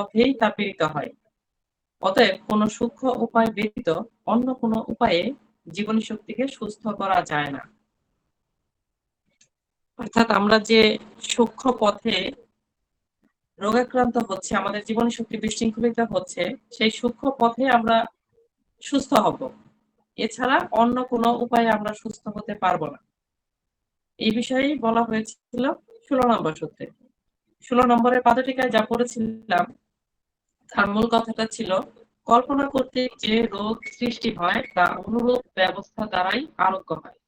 পথেই তা পীড়িত হয়। অতএব কোনো সূক্ষ্ম উপায় ব্যতীত অন্য কোনো উপায়ে জীবনী শক্তিকে সুস্থ করা যায় না। অর্থাৎ আমরা যে সূক্ষ্ম পথে রোগাক্রান্ত হচ্ছে, আমাদের জীবনী শক্তি বিশৃঙ্খলিত হচ্ছে, সেই সূক্ষ্ম পথে আমরা সুস্থ হব। এছাড়া অন্য কোনো উপায়ে আমরা সুস্থ হতে পারবো না। এই বিষয়েই বলা হয়েছিল 16 নম্বর সূত্রে। 16 নম্বরের পাদটীকায় যা পড়েছিলাম তার মূল কথাটা ছিল, কল্পনা কর্তৃক যে রোগ সৃষ্টি হয় তা অনুরূপ ব্যবস্থা দ্বারাই আরোগ্য হয়।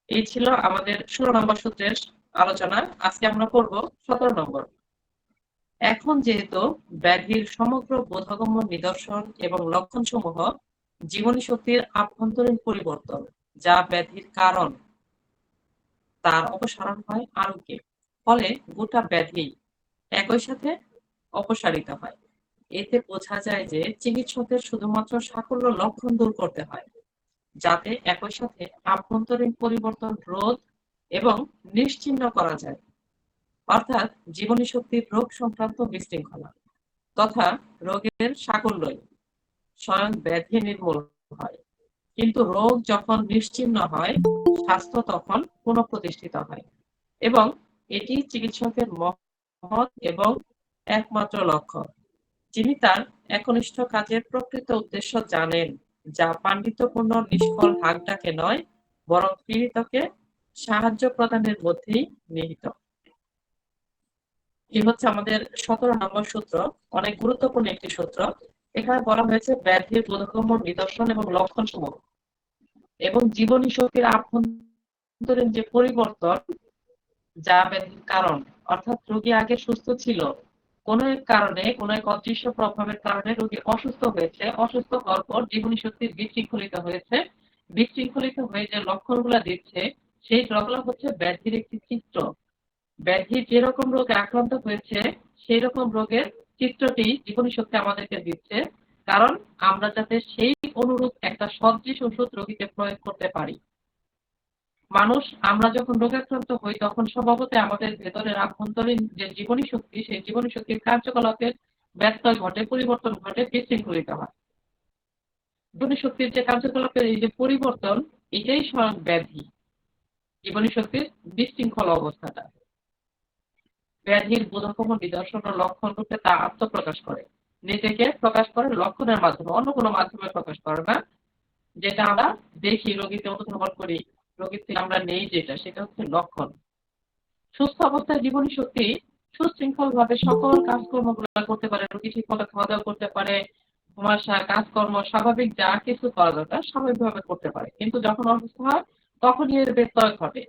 এই ছিল আমাদের 16 নম্বর সূত্রের আলোচনা। আজকে আমরা পড়ব 17 নম্বর। এখন যেহেতু ব্যাধির সমগ্র বোধগম্য নিদর্শন এবং লক্ষণসমূহ জীবনী শক্তির আভ্যন্তরীণ পরিবর্তন, যা ব্যাধির কারণ, তার অপসারণ হয় আরোগ্যে, ফলে গোটা ব্যাধি একই সাথে অপসারিত হয়। এতে বোঝা যায় যে চিকিৎসকের শুধুমাত্র সাকল্য লক্ষণ দূর করতে হয়, যাতে একই সাথে আভ্যন্তরীণ পরিবর্তন রোধ এবং নিশ্চিহ্ন করা যায়। অর্থাৎ জীবনী শক্তির রোগ সংক্রান্ত বিশৃঙ্খলা তথা রোগের সাকল্যই স্বয়ং ব্যাধি নির্মূল হয়। কিন্তু রোগ যখন নিশ্চিহ্ন হয়, স্বাস্থ্য তখন পুনঃপ্রতিষ্ঠিত হয়, এবং এটি চিকিৎসকের মহৎ এবং একমাত্র লক্ষ্য। যিনি তার একনিষ্ঠ কাজের প্রকৃত উদ্দেশ্য জানেন, যা পাণ্ডিত্যপূর্ণ নিষ্ফল হাঁকডাকে নয়, বরং পীড়িতকে সাহায্য প্রদানের মধ্যেই নিহিত। এই হচ্ছে আমাদের 17 নম্বর সূত্র। অনেক গুরুত্বপূর্ণ একটি সূত্র। এখানে বলা হয়েছে ব্যাধির বোধগম্য নিদর্শন এবং লক্ষণ সমূহ এবং জীবনী শক্তির আভ্যন্তরীণ যে পরিবর্তন, যা ব্যাধির কারণ। অর্থাৎ রোগী আগে সুস্থ ছিল, কোন এক কারণে, কোন এক অদৃশ্য প্রভাবের কারণে রোগী অসুস্থ হয়েছে। অসুস্থ হওয়ার পর জীবনী শক্তি বিশৃঙ্খলিত হয়েছে। বিশৃঙ্খলিত হয়ে যে লক্ষণগুলো দিচ্ছে, সেই লক্ষণ হচ্ছে ব্যাধির একটি চিত্র। ব্যাধি যেরকম রোগে আক্রান্ত হয়েছে, সেই রকম রোগের চিত্রটি জীবনী শক্তি আমাদেরকে দিচ্ছে, কারণ আমরা যাতে সেই অনুরূপ একটা সদৃশ ওষুধ রোগীকে প্রয়োগ করতে পারি। মানুষ আমরা যখন রোগাক্রান্ত হই, তখন স্বভাবতই আমাদের ভেতরের আভ্যন্তরীণ যে জীবনী শক্তি, সেই জীবনী শক্তির কার্যকলাপের ব্যত্যয় ঘটে, পরিবর্তন ঘটে, বিশৃঙ্খলিত হয়। জীবনী শক্তির যে কার্যকলাপের এই যে পরিবর্তন, এটাই স্বয়ং ব্যাধি, জীবনী শক্তির বিশৃঙ্খল অবস্থাটা। ব্যাধির বোধগম্য নিদর্শন ও লক্ষণ রূপে তা আত্মপ্রকাশ করে, নিজেকে প্রকাশ করে লক্ষণের মাধ্যমে, অন্য কোনো মাধ্যমে প্রকাশ করে না। যেটা আমরা দেখি, রোগীতে অনুধাবন করি, রোগীর থেকে আমরা নেই যেটা, সেটা হচ্ছে লক্ষণ। সুস্থ অবস্থায় জীবনী শক্তি সুশৃঙ্খল ভাবে সকল কাজকর্মগুলো করতে পারে। রোগী ঠিক মতো খাওয়া দাওয়া করতে পারে, ঘুমাশা, কাজকর্ম, স্বাভাবিক যা কিছু করা দরকার স্বাভাবিকভাবে করতে পারে। কিন্তু যখন অসুস্থ হয়, তখনই এর ব্যত্যয় ঘটে।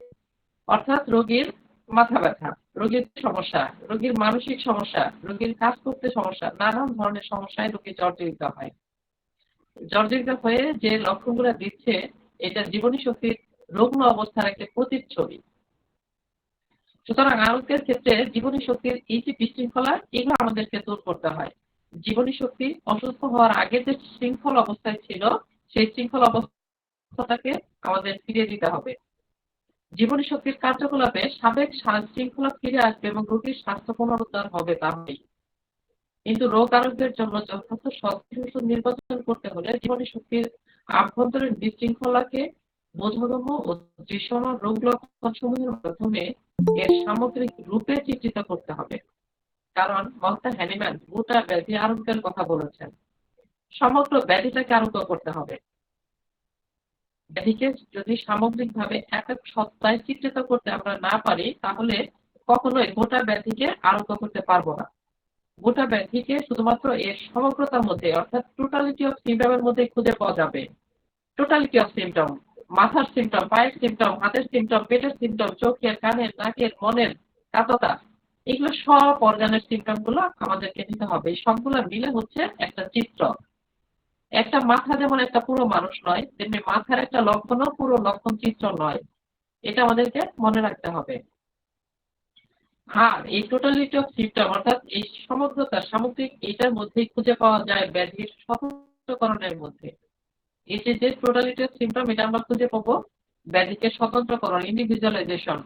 অর্থাৎ রোগীর মাথা ব্যথা, রোগীর সমস্যা, রোগীর মানসিক সমস্যা, রোগীর কাজ করতে সমস্যা, নানান ধরনের সমস্যায় রোগী জর্জরিত হয়। জর্জরিত হয়ে যে লক্ষণগুলো দিচ্ছে, এটা জীবনী শক্তির রুগ্ন অবস্থার একটি প্রতিচ্ছবি। সুতরাং আরোগ্যের ক্ষেত্রে জীবনী শক্তির এই যে বিশৃঙ্খলা, এগুলো আমাদেরকে দূর করতে হয়। জীবনী শক্তি অসুস্থ হওয়ার আগে যে শৃঙ্খল অবস্থায় ছিল, সেই শৃঙ্খল অবস্থাটাকে আমাদের ফিরিয়ে দিতে হবে। জীবনী শক্তির কার্যকলাপে সাবেক শৃঙ্খলা ফিরে আসবে এবং রোগীর স্বাস্থ্য পুনরুদ্ধার হবে তাহলেই। কিন্তু রোগ আরোগ্যের জন্য যথার্থ সদৃশ ওষুধ নির্বাচন করতে হলে জীবনী শক্তির আভ্যন্তরীণ বিশৃঙ্খলাকে বোধগম্য ও দৃশ্যমান রোগ লক্ষণ সমূহের মাধ্যমে এর সামগ্রিক রূপে চিত্রিত করতে হবে। কারণ মহাত্মা হ্যানিম্যান গোটা ব্যাধি আরোগ্যের কথা বলেছেন। সমগ্র ব্যাধিটাকে আরোগ্য করতে হবে। ব্যাধিকে যদি সামগ্রিকভাবে এক এক সত্তায় চিত্রিত করতে আমরা না পারি, তাহলে কখনোই গোটা ব্যাধিকে আরোগ্য করতে পারবো না। গোটা ব্যাধিকে শুধুমাত্র এর সমগ্রতার মধ্যে, অর্থাৎ টোটালিটি অফ সিমটমের মধ্যে খুঁজে পাওয়া যাবে। টোটালিটি অফ সিমটম, মাথার সিমটম, পায়ের সিমটম, হাতের সিমটম, পেটের সিমটম, চোখের, কানের, নাকের, মনের, কাততা, এগুলো সব অর্গানের সিমটম গুলো আমাদেরকে নিতে হবে। এই সবগুলো মিলে হচ্ছে একটা চিত্র। একটা মাথা যেমন একটা পুরো মানুষ নয়, তেমনি মাথার একটা লক্ষণও পুরো লক্ষণ চিত্র নয়। এটা আমাদেরকে মনে রাখতে হবে। আর এই টোটালিটি অফ সিমটম, অর্থাৎ এই সমগ্রতা, সামগ্রিক, এটার মধ্যেই খুঁজে পাওয়া যায় ব্যাধির স্বতন্ত্রকরণের মধ্যে। এই যে টোটালিটি অফ সিমটম, এটা আমরা খুঁজে পাবো ব্যাধিকে স্বতন্ত্রকরণ, ইন্ডিভিজুয়ালাইজেশন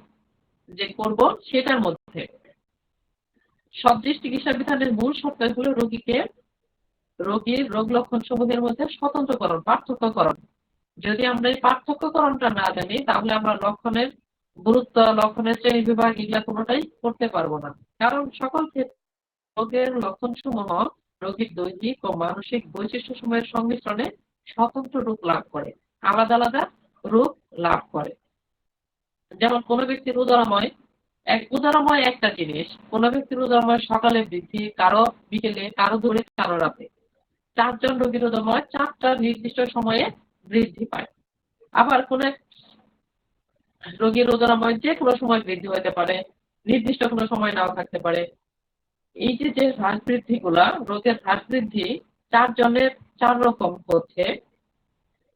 যে করব সেটার মধ্যে। সদৃশ চিকিৎসা বিধানের মূল শর্ত হলো রোগীর রোগ লক্ষণ সমূহের মধ্যে স্বতন্ত্রকরণ, পার্থক্যকরণ। যদি আমরা এই পার্থক্যকরণটা না জানি তাহলে আমরা লক্ষণের গুরুত্ব, লক্ষণের শ্রেণী বিভাগ এগুলা কোনোটাই করতে পারবো না। কারণ সকল ক্ষেত্রে রোগের লক্ষণ সমূহ রোগীর দৈহিক ও মানসিক বৈশিষ্ট্য সমূহের সংমিশ্রণে স্বতন্ত্র রূপ লাভ করে, আলাদা আলাদা রূপ লাভ করে। যেমন কোনো ব্যক্তির উদারময় একটা জিনিস, কোনো ব্যক্তির উদারময় সকালে বৃদ্ধি, কারো বিকেলে, কারো দূরে, কারো রাতে। 4 জন রোগীর উদারময় 4টা নির্দিষ্ট সময়ে বৃদ্ধি পায়। আবার কোন এক রোগীর উদারময় যে কোনো সময় বৃদ্ধি হতে পারে, নির্দিষ্ট কোনো সময় নাও থাকতে পারে। এই যে হ্রাস বৃদ্ধি গুলা, রোগের হ্রাস বৃদ্ধি 4 জনের 4 রকম হচ্ছে।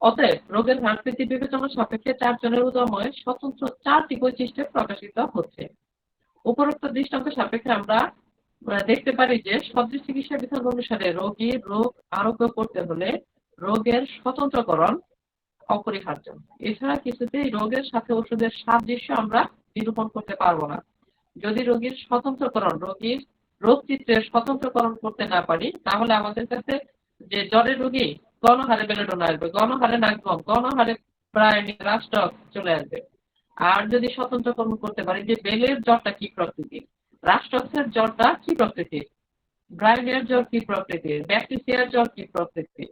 অতএব রোগের হ্রাস বৃদ্ধি বিবেচনা সাপেক্ষে 4 জনের উদারময় স্বতন্ত্র 4টি বৈশিষ্ট্যে প্রকাশিত হচ্ছে। উপরোক্ত দৃষ্টান্ত সাপেক্ষে আমরা দেখতে পারি যে সদৃশ চিকিৎসা বিধান অনুসারে রোগীর রোগ আরোগ্য করতে হলে রোগের স্বতন্ত্রকরণ অপরিহার্য। এছাড়া কিছুতেই রোগের সাথে ওষুধের সাদৃশ্য আমরা নিরূপণ করতে পারবো না। যদি রোগীর রোগ চিত্রের স্বতন্ত্রকরণ করতে না পারি তাহলে আমাদের কাছে যে জ্বরের রোগী গণহারে বেলেডোনা আসবে, গণহারে নাকগম, গণহারে প্রায় রাষ্ট্রক চলে আসবে। আর যদি স্বতন্ত্রকরণ করতে পারি যে বেলের জ্বরটা কি প্রকৃতির, রাষ্ট্রকের জ্বরটা কি প্রকৃতির, ব্রায়োনিয়ার জ্বর কি প্রকৃতির, ব্যাকটেরিয়ার জ্বর কি প্রকৃতির,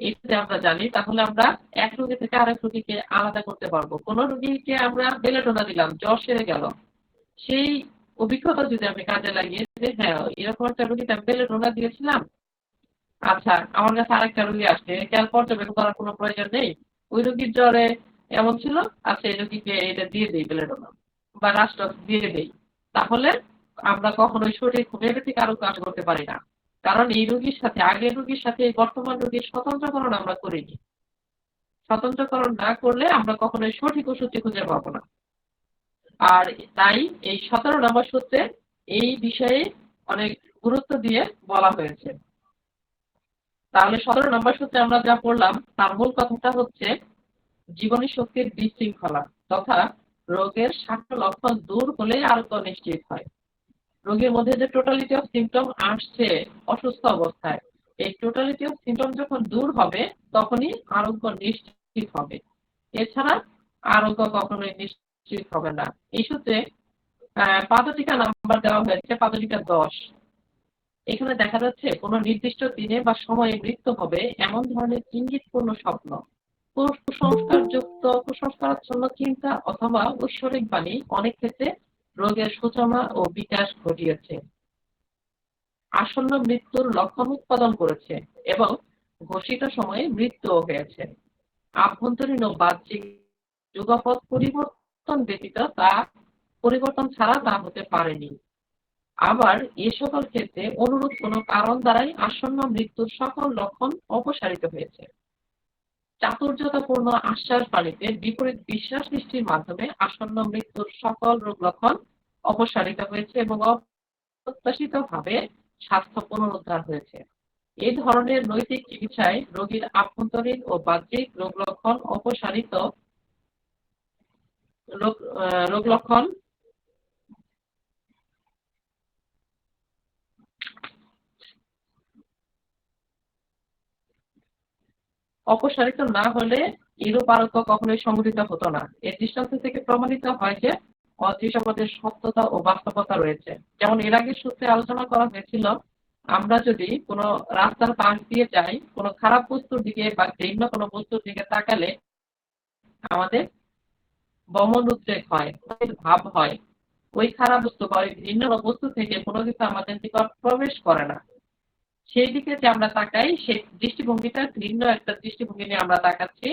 এটা আমরা জানি তাহলে আমরা এক রোগী থেকে আরেক রোগীকে আলাদা করতে পারবো। কোন রোগীকে আমরা বেলেডোনা দিলাম, জ্বর সেরে গেল, সেই অভিজ্ঞতা যদি আমি কাজে লাগিয়ে যে হ্যাঁ এরকম একটা রোগীতে আমি বেলেডোনা দিয়েছিলাম, আচ্ছা আমার কাছে আরেকটা রোগী আসছে, খেয়াল পর্যবেক্ষণ করার কোনো প্রয়োজন নেই, ওই রোগীর জ্বরে এমন ছিল, আচ্ছা এই রোগীকে এটা দিয়ে দিই বেলেডোনা বা রাষ্ট্রক দিয়ে দিই, তাহলে আমরা কখনোই সঠিক হোমিওপ্যাথিক আরোগ্য আশা করতে পারি না। কারণ এই রোগীর সাথে আগের রোগীর সাথে বর্তমান রোগীর স্বতন্ত্রকরণ আমরা করিনি। স্বতন্ত্রকরণ না করলে আমরা কখনোই সঠিক ওষুধটি খুঁজে পাবো না। আর তাই এই 17 নম্বর সূত্রে এই বিষয়ে অনেক গুরুত্ব দিয়ে বলা হয়েছে। তাহলে 17 নম্বর সূত্রে আমরা যা পড়লাম তার মূল কথাটা হচ্ছে জীবনী শক্তির বিশৃঙ্খলা তথা রোগের সাক্ষ্য লক্ষণ দূর হলে আরোগ্য নিশ্চিত হয়। রোগীর মধ্যে যে টোটালিটি অফ সিমটম আসছে অসুস্থ অবস্থায়, এই টোটালিটি অফ সিমটম যখন দূর হবে তখনই আরোগ্য নিশ্চিত হবে, এছাড়া আরোগ্য কখনোই নিশ্চিত হবে না। এই সূত্রে পাদটিকা নাম্বার দেওয়া হয়েছে, পাদটিকা 10। এখানে দেখা যাচ্ছে কোন নির্দিষ্ট দিনে বা সময়ে মৃত্যু হবে এমন ধরনের ইঙ্গিতপূর্ণ স্বপ্ন, কুসংস্কারাচ্ছন্ন চিন্তা অথবা ঐশ্বরিক বাণী অনেক ক্ষেত্রে রোগের সূচনা ও বিকাশ ঘটিয়েছে, আসন্ন মৃত্যুর লক্ষণ উৎপাদন করেছে এবং ঘোষিত সময়ে মৃত্যুও হয়েছে। আভ্যন্তরীণ ও বাহ্যিক যুগপৎ পরিবর্তন ব্যতীত পরিবর্তন ছাড়া তা হতে পারেনি। আবার এ সকল ক্ষেত্রে অনুরূপ কোনো কারণ দ্বারাই আসন্ন মৃত্যুর সকল লক্ষণ অপসারিত হয়েছে। চাতুর্যতাপূর্ণ আশ্বাস বাণীতে বিপরীত বিশ্বাস সৃষ্টির মাধ্যমে আসন্ন মৃত্যুর সকল রোগ লক্ষণ অপসারিত হয়েছে এবং অপ্রত্যাশিতভাবে স্বাস্থ্য পুনরুদ্ধার হয়েছে। এই ধরনের নৈতিক চিকিৎসায় রোগীর আভ্যন্তরীণ ও বাহ্যিক রোগ লক্ষণ অপসারিত না হলে এরূপ আরোগ্য কখনোই সংঘটিত হতো না। এর দৃষ্টান্ত থেকে প্রমাণিত হয় যে অদৃশ্যপদের সত্যতা ও বাস্তবতা রয়েছে। যেমন এর আগের সূত্রে আলোচনা করা হয়েছিল, আমরা যদি কোনো রাস্তার পাশ দিয়ে যাই, কোনো খারাপ বস্তুর দিকে বা ঘৃণ্য কোনো বস্তুর দিকে তাকালে আমাদের বমন উদ্বেগ হয়, ভাব হয়, ওই খারাপ বস্তু বা ওই ঘৃণ্য বস্তু থেকে কোনো কিছু আমাদের নিকট প্রবেশ করে না। সেই দিকে যে আমরা তাকাই সেই দৃষ্টিভঙ্গিটা ঘৃণ্য একটা দৃষ্টিভঙ্গি নিয়ে আমরা তাকাচ্ছি,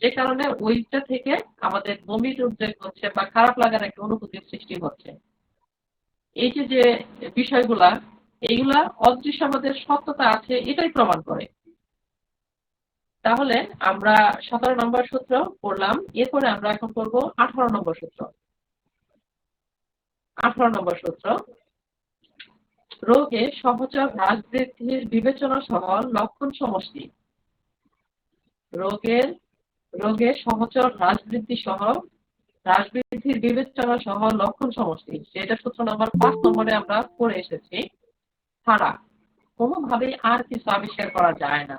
যে কারণে ওইটা থেকে আমাদের বমির উদ্বেগ হচ্ছে বা খারাপ লাগার একটা অনুভূতির সৃষ্টি হচ্ছে। এই যে বিষয়গুলা, এইগুলা অদৃশ্য আমাদের সত্যতা আছে এটাই প্রমাণ করে। তাহলে আমরা 17 নম্বর সূত্র পড়লাম, এরপরে আমরা এখন পড়বো 18 নম্বর সূত্র। 18 নম্বর সূত্র রোগে সহচর হ্রাস বৃদ্ধির বিবেচনা সহ লক্ষণ সমষ্টি। রোগে সহচর হ্রাস বৃদ্ধি সহ হ্রাস বৃদ্ধির বিবেচনা সহ লক্ষণ সমষ্টি, সেটা সূত্র নাম্বার 5 নম্বরে আমরা পড়ে এসেছি। ছাড়া কোনোভাবেই আর কিছু আবিষ্কার করা যায় না।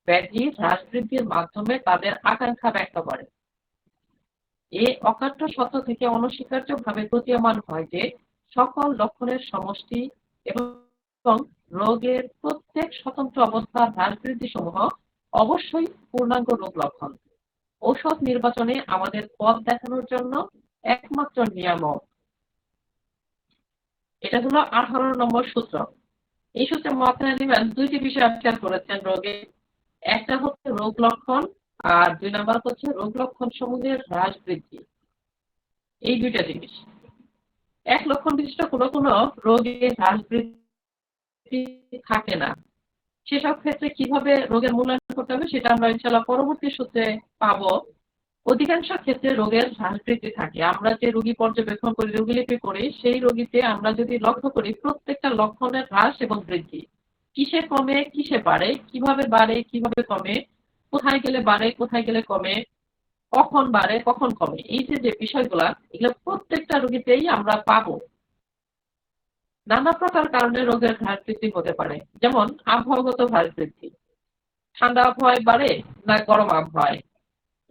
ব্যাধি হ্রাস বৃদ্ধির মাধ্যমে তাদের আকাঙ্ক্ষা ব্যক্ত করে। এ অকাট্য সত্য থেকে অনস্বীকার্যভাবে প্রতীয়মান হয় যে সকল লক্ষণের সমষ্টি এবং রোগের প্রত্যেক স্বতন্ত্র অবস্থার হ্রাস বৃদ্ধি সমূহ অবশ্যই পূর্ণাঙ্গ রোগ লক্ষণ। ঔষধ নির্বাচনে আমাদের পথ দেখানোর জন্য একমাত্র নিয়ামক। এটা হলো 18 নম্বর সূত্র। এই সূত্রে মহাত্মা দুইটি বিষয় আবিষ্কার করেছেন রোগে। একটা হচ্ছে রোগ লক্ষণ, আর 2 নাম্বার হচ্ছে রোগ লক্ষণ সমূহের হ্রাস বৃদ্ধি। এই দুইটা জিনিস। এক লক্ষণ বিশিষ্ট কোনো রোগে হ্রাস বৃদ্ধি থাকে না। সেসব ক্ষেত্রে কিভাবে রোগের মূল্যায়ন করতে হবে সেটা আমরা ইনশাআল্লাহ পরবর্তী সূত্রে পাবো। অধিকাংশ ক্ষেত্রে রোগের হ্রাস বৃদ্ধি থাকে। আমরা যে রোগী পর্যবেক্ষণ করি, রোগীলিপি করি, সেই রোগীতে আমরা যদি লক্ষ্য করি প্রত্যেকটা লক্ষণের হ্রাস এবং বৃদ্ধি, কিসে কমে কিসে বাড়ে, কিভাবে কমে, কোথায় গেলে বাড়ে কোথায় গেলে কমে, কখন বাড়ে কখন কমে, এই যে বিষয়গুলা, এগুলো প্রত্যেকটা রোগীতেই আমরা পাবো। নানা প্রকার কারণে রোগের হ্রাস বৃদ্ধি হতে পারে, যেমন আবহাওয়াগত হ্রাস বৃদ্ধি। ঠান্ডা আবহাওয়ায় বাড়ে না গরম আবহাওয়ায়,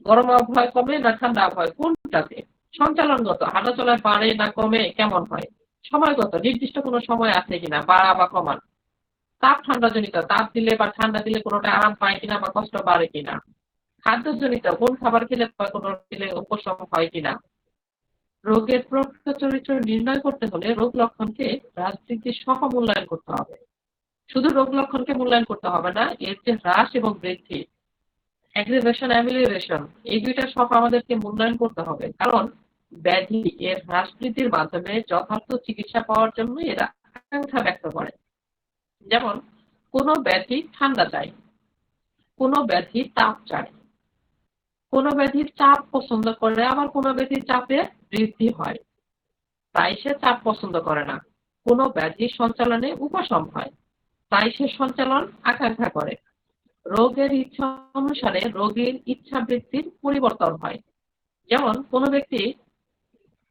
গরম আবহাওয়ায় কমে না ঠান্ডা আবহাওয়ায়, কোনটাতে? সঞ্চালনগত, হাঁটাচলায় বাড়ে না কমে, কেমন হয়? সময়গত, নির্দিষ্ট কোনো সময় আছে কিনা বাড়া বা কমান। তাপ ঠান্ডা জনিত, তাপ দিলে বা ঠান্ডা দিলে কোনোটা আরাম পায় কিনা বা কষ্ট বাড়ে কিনা। খাদ্যজনিত, কোন খাবার খেলে বা কোনো খেলে উপশম হয় কিনা। রোগের প্রকৃত চরিত্র নির্ণয় করতে হলে রোগ লক্ষণকে হ্রাস বৃদ্ধি সহ মূল্যায়ন করতে হবে। শুধু রোগ লক্ষণকে মূল্যায়ন করতে হবে না, এর যে হ্রাস এবং বৃদ্ধি, অ্যাগ্রিভেশন অ্যামিলিয়েশন, এই দুইটা সব আমাদেরকে মূল্যায়ন করতে হবে। কারণ ব্যাধি এর হ্রাস বৃদ্ধির মাধ্যমে যথার্থ চিকিৎসা পাওয়ার জন্য এরা আকাঙ্ক্ষা ব্যক্ত করে। যেমন কোনো ব্যাধি ঠান্ডা চায়, কোনো ব্যাধি তাপ চায়, কোনো ব্যাধির চাপ পছন্দ করে, আবার কোনো ব্যাধির চাপে বৃদ্ধি হয়, তাই সে চাপ পছন্দ করে না। কোনো ব্যাধির সঞ্চালনে উপশম হয়, তাই সে সঞ্চালন আকাঙ্ক্ষা করে। রোগের ইচ্ছা অনুসারে রোগীর ইচ্ছা বৃত্তির পরিবর্তন হয়। যেমন কোনো ব্যক্তি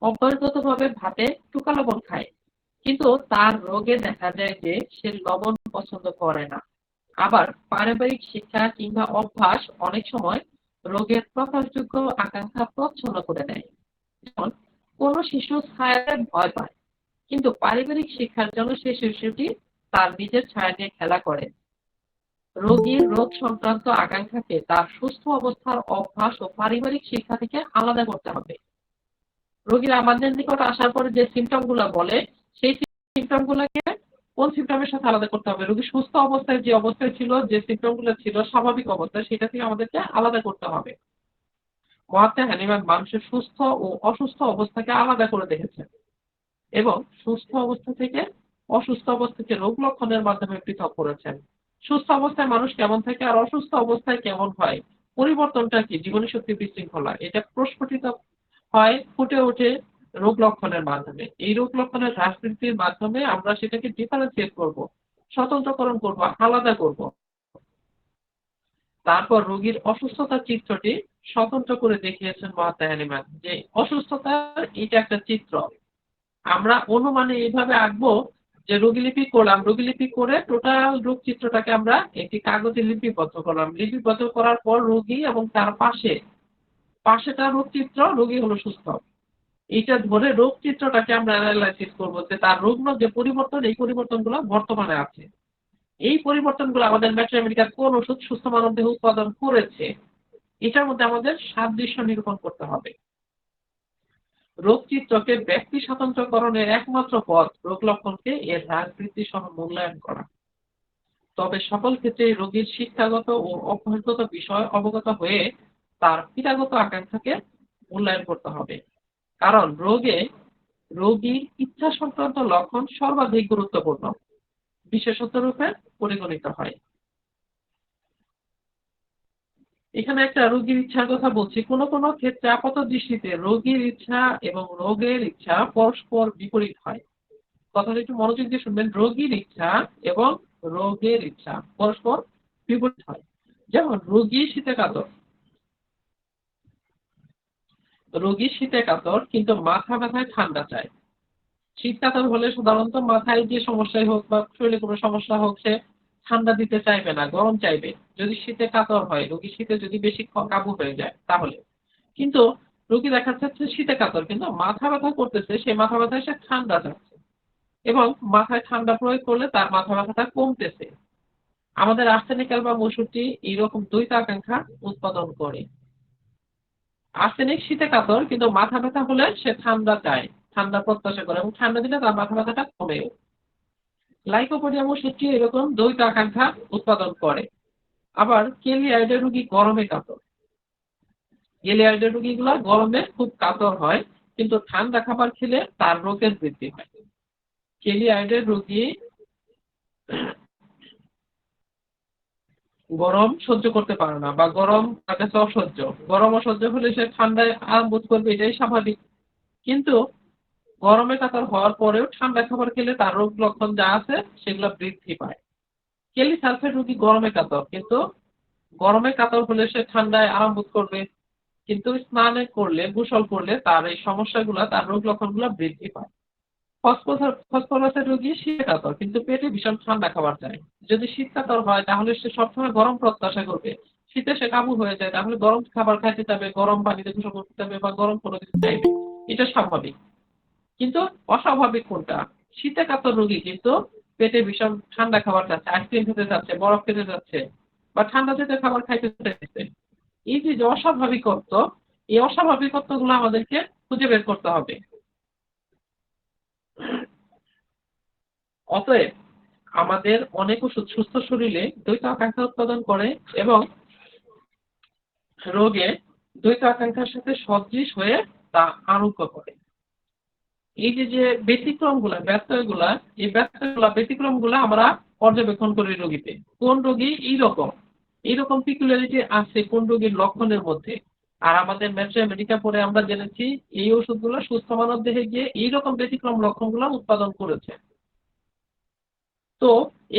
অভ্যাসগতভাবে ভাতে টুকা লবণ খায়, কিন্তু তার রোগে দেখা যায় যে সে লবণ পছন্দ করে না। আবার পারিবারিক শিক্ষা কিংবা অভ্যাস অনেক সময় রোগের প্রকাশযোগ্য আকাঙ্ক্ষা প্রচ্ছন্ন করে দেয়। যেমন কোনো শিশু ছায়ায় ভয় পায়, কিন্তু পারিবারিক শিক্ষার জন্য সেই শিশুটি তার নিজের ছায়া নিয়ে খেলা করে। রোগীর রোগ সংক্রান্ত আকাঙ্ক্ষাকে তার সুস্থ অবস্থার অভ্যাস ও পারিবারিক শিক্ষা থেকে আলাদা করতে হবে। রোগীর আমাদের নিকট আসার পরে যে সিমটম গুলো বলে, সেই সিমটম গুলাকে কোন সিমটমের সাথে আলাদা করতে হবে? রোগী সুস্থ অবস্থায় যে অবস্থায় ছিল, যে সিমটম গুলো ছিল স্বাভাবিক অবস্থায়, সেটা থেকে আমাদেরকে আলাদা করতে হবে। মহাত্মা হানিম্যান মানুষের সুস্থ ও অসুস্থ অবস্থাকে আলাদা করে দেখেছেন এবং সুস্থ অবস্থা থেকে অসুস্থ অবস্থাকে রোগ লক্ষণের মাধ্যমে পৃথক করেছেন। সুস্থ অবস্থায় মানুষ কেমন থাকে আর অসুস্থ অবস্থায় কেমন হয়, পরিবর্তনটা কি, জীবনী শক্তি বিশৃঙ্খলা, এটা প্রস্ফুটিত হয়, ফুটে ওঠে রোগ লক্ষণের মাধ্যমে। এই রোগ লক্ষণের হ্রাস বৃদ্ধির মাধ্যমে আমরা সেটাকে ডিফারেন্সিয়েট করব, স্বতন্ত্রকরণ করব, আলাদা করব। তারপর রোগীর অসুস্থতার চিত্রটি স্বতন্ত্র করে দেখিয়েছেন মহাত্মা হানিম্যান, যে অসুস্থতার এটা একটা চিত্র। আমরা অনুমানে এইভাবে আঁকবো যে রোগীলিপি করলাম, রোগীলিপি করে টোটাল রোগ চিত্রটাকে আমরা একটি কাগজে লিপিবদ্ধ করলাম। লিপিবদ্ধ করার পর রোগী এবং তার পাশেটা রোগ চিত্র, রোগী হলো সুস্থ। এইটা ধরে রোগ চিত্রটাকে আমরা অ্যানালাইসিস করবো যে তার রোগ যে পরিবর্তন, এই পরিবর্তনগুলো বর্তমানে আছে। এই পরিবর্তনগুলো আমাদের ম্যাট্রিয়ামেডিকাল কোন ওষুধ সুস্থ মানব দেহ উৎপাদন করেছে, এটার মধ্যে আমাদের সাদৃশ্য নিরূপণ করতে হবে। রোগ চিত্রকে ব্যক্তি স্বতন্ত্রকরণের একমাত্র পথ রোগ লক্ষণকে এর হ্রাস বৃদ্ধি সহ মূল্যায়ন করা। তবে সকল ক্ষেত্রে রোগীর শিক্ষাগত ও অভ্যাসগত বিষয় অবগত হয়ে তার পিতাগত আকাঙ্ক্ষাকে মূল্যায়ন করতে হবে। কারণ রোগীর ইচ্ছা সংক্রান্ত লক্ষণ সর্বাধিক গুরুত্বপূর্ণ, বিশেষত রূপে পরিগণিত হয়। এখানে একটা রোগীর ইচ্ছার কথা বলছি। কোন কোন ক্ষেত্রে আপাত দৃষ্টিতে রোগীর ইচ্ছা এবং রোগের ইচ্ছা পরস্পর বিপরীত হয়। কথাটা একটু মনোযোগ দিয়ে শুনবেন। রোগীর ইচ্ছা এবং রোগের ইচ্ছা পরস্পর বিপরীত হয়। যেমন রোগী শীতে কাতর, রোগী শীতে কাতর কিন্তু মাথা ব্যথায় ঠান্ডা চায়। শীত কাতর হলে সাধারণত মাথায় যে সমস্যাই হোক বা শরীরে কোনো সমস্যা হোক, সে ঠান্ডা দিতে চাইবে না, গরম চাইবে। যদি শীতে কাতর হয়, রোগী শীতে যদি বেশি কাবু হয়ে যায় তাহলে। কিন্তু রোগী দেখা যাচ্ছে শীতে কাতর কিন্তু মাথা ব্যথা করতেছে, সেই মাথা ব্যথায় সে ঠান্ডা চাচ্ছে এবং মাথায় ঠান্ডা প্রয়োগ করলে তার মাথা ব্যথাটা কমতেছে। আমাদের আর্সেনিক অ্যালবাম ওষুধটি এইরকম দ্বৈত আকাঙ্ক্ষা উৎপাদন করে। আর্সেনিক শীতে কাতর কিন্তু মাথা ব্যথা হলে সে ঠান্ডা চায়, ঠান্ডা প্রত্যাশা করে এবং ঠান্ডা দিলে তার মাথা ব্যথাটা কমে। লাইকোপোডিয়াম ওষুধটি এরকম দ্বৈত আকাঙ্ক্ষা উৎপাদন করে। আবার কেলিয়াইডের রোগী গরমে কাতর। কেলিয়াইডের রোগীগুলা গরমে খুব কাতর হয় কিন্তু ঠান্ডা খাবার খেলে তার রোগের বৃদ্ধি হয়। কেলিয়াইডের রোগী গরম সহ্য করতে পারে না বা গরম তার কাছে অসহ্য। গরম অসহ্য হলে সে ঠান্ডায় আরাম বোধ করবে, এটাই স্বাভাবিক। কিন্তু গরমে কাতর হওয়ার পরেও ঠান্ডা খাবার খেলে তার রোগ লক্ষণ যা আছে সেগুলো বৃদ্ধি পায়। কেলি সালফেট রোগী গরমে কাতর কিন্তু গরমে কাতর হলে সে ঠান্ডায় আরাম বোধ করবে, কিন্তু স্নানে করলে গোসল করলে তার এই সমস্যাগুলো, তার রোগ লক্ষণগুলো বৃদ্ধি পায়। ফসফরাসের রোগী শীতে কাতর কিন্তু পেটে ভীষণ ঠান্ডা খাবার চায়। যদি শীত কাতর হয় তাহলে সে সবসময় গরম প্রত্যাশা করবে। শীতে সে কাবু হয়ে যায় তাহলে গরম খাবার খাইতে যাবে, গরম পানিতে গোসল করতে যাবে বা গরম কোনো কিছু চাইবে। এটা স্বাভাবিক। কিন্তু অস্বাভাবিক কোনটা? শীতে কাতর রোগী কিন্তু পেটে ভীষণ ঠান্ডা খাবার চাচ্ছে, আইসক্রিম খেতে চাচ্ছে, বরফ খেতে চাচ্ছে বা ঠান্ডা জাতীয় খাবার খাইতে চাইছে। এই যে অস্বাভাবিকত্ব, এই অস্বাভাবিকত্ব গুলো আমাদেরকে খুঁজে বের করতে হবে। অতএব আমাদের অনেক ওষুধ সুস্থ শরীরে দ্বৈত আকাঙ্ক্ষা উৎপাদন করে এবং রোগে দ্বৈত আকাঙ্ক্ষার সাথে সদৃশ হয়ে তা আরোগ্য করে। এই যে ব্যতিক্রমগুলা, ব্যত্যয়গুলা, এই ব্যতিক্রমগুলা আমরা পর্যবেক্ষণ করি রোগীতে। কোন রোগী এইরকম পিকুলারিটি আছে কোন রোগীর লক্ষণের মধ্যে। আর আমাদের মেট্রো আমেরিকা পরে আমরা জেনেছি এই ওষুধগুলো সুস্থ মানব দেহে গিয়ে এইরকম ব্যতিক্রম লক্ষণগুলো উৎপাদন করেছে। তো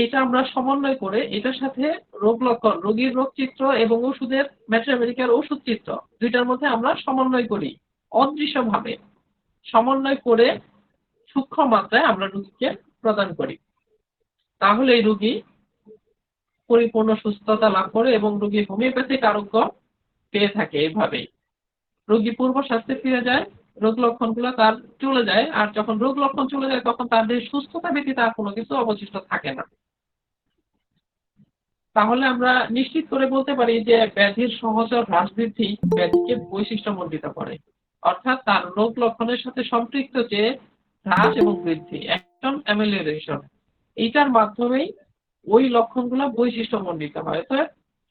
এটা আমরা সমন্বয় করে এটার সাথে রোগ লক্ষণ, রোগীর রোগ চিত্র এবং ওষুধের মেট্রো আমেরিকার ওষুধ চিত্র দুইটার মধ্যে আমরা সমন্বয় করি অদৃশ্যভাবে। সমন্বয় করে সূক্ষ্ম মাত্রায় আমরা রোগীকে প্রদান করি। তাহলে এই রোগী পরিপূর্ণ সুস্থতা লাভ করে এবং রোগী হোমিওপ্যাথিক আরোগ্য পেয়ে থাকে। এইভাবেই রোগী পূর্ব স্বাস্থ্যে ফিরে যায়, রোগ লক্ষণগুলো তার চলে যায়। আর যখন রোগ লক্ষণ চলে যায় তখন তার দেহে সুস্থতা ব্যতীত আর কোনো কিছু অবশিষ্ট থাকে না। তাহলে আমরা নিশ্চিত করে বলতে পারি যে ব্যাধির সহজে হ্রাস বৃদ্ধি ব্যাধিকে বৈশিষ্ট্যমণ্ডিত করে। অর্থাৎ তার রোগ লক্ষণের সাথে সম্পৃক্ত যে হ্রাস এবং বৃদ্ধি, অ্যাকশন অ্যামেলিওরেশন, এইটার মাধ্যমেই ওই লক্ষণগুলো বৈশিষ্ট্যমণ্ডিত হয়। তো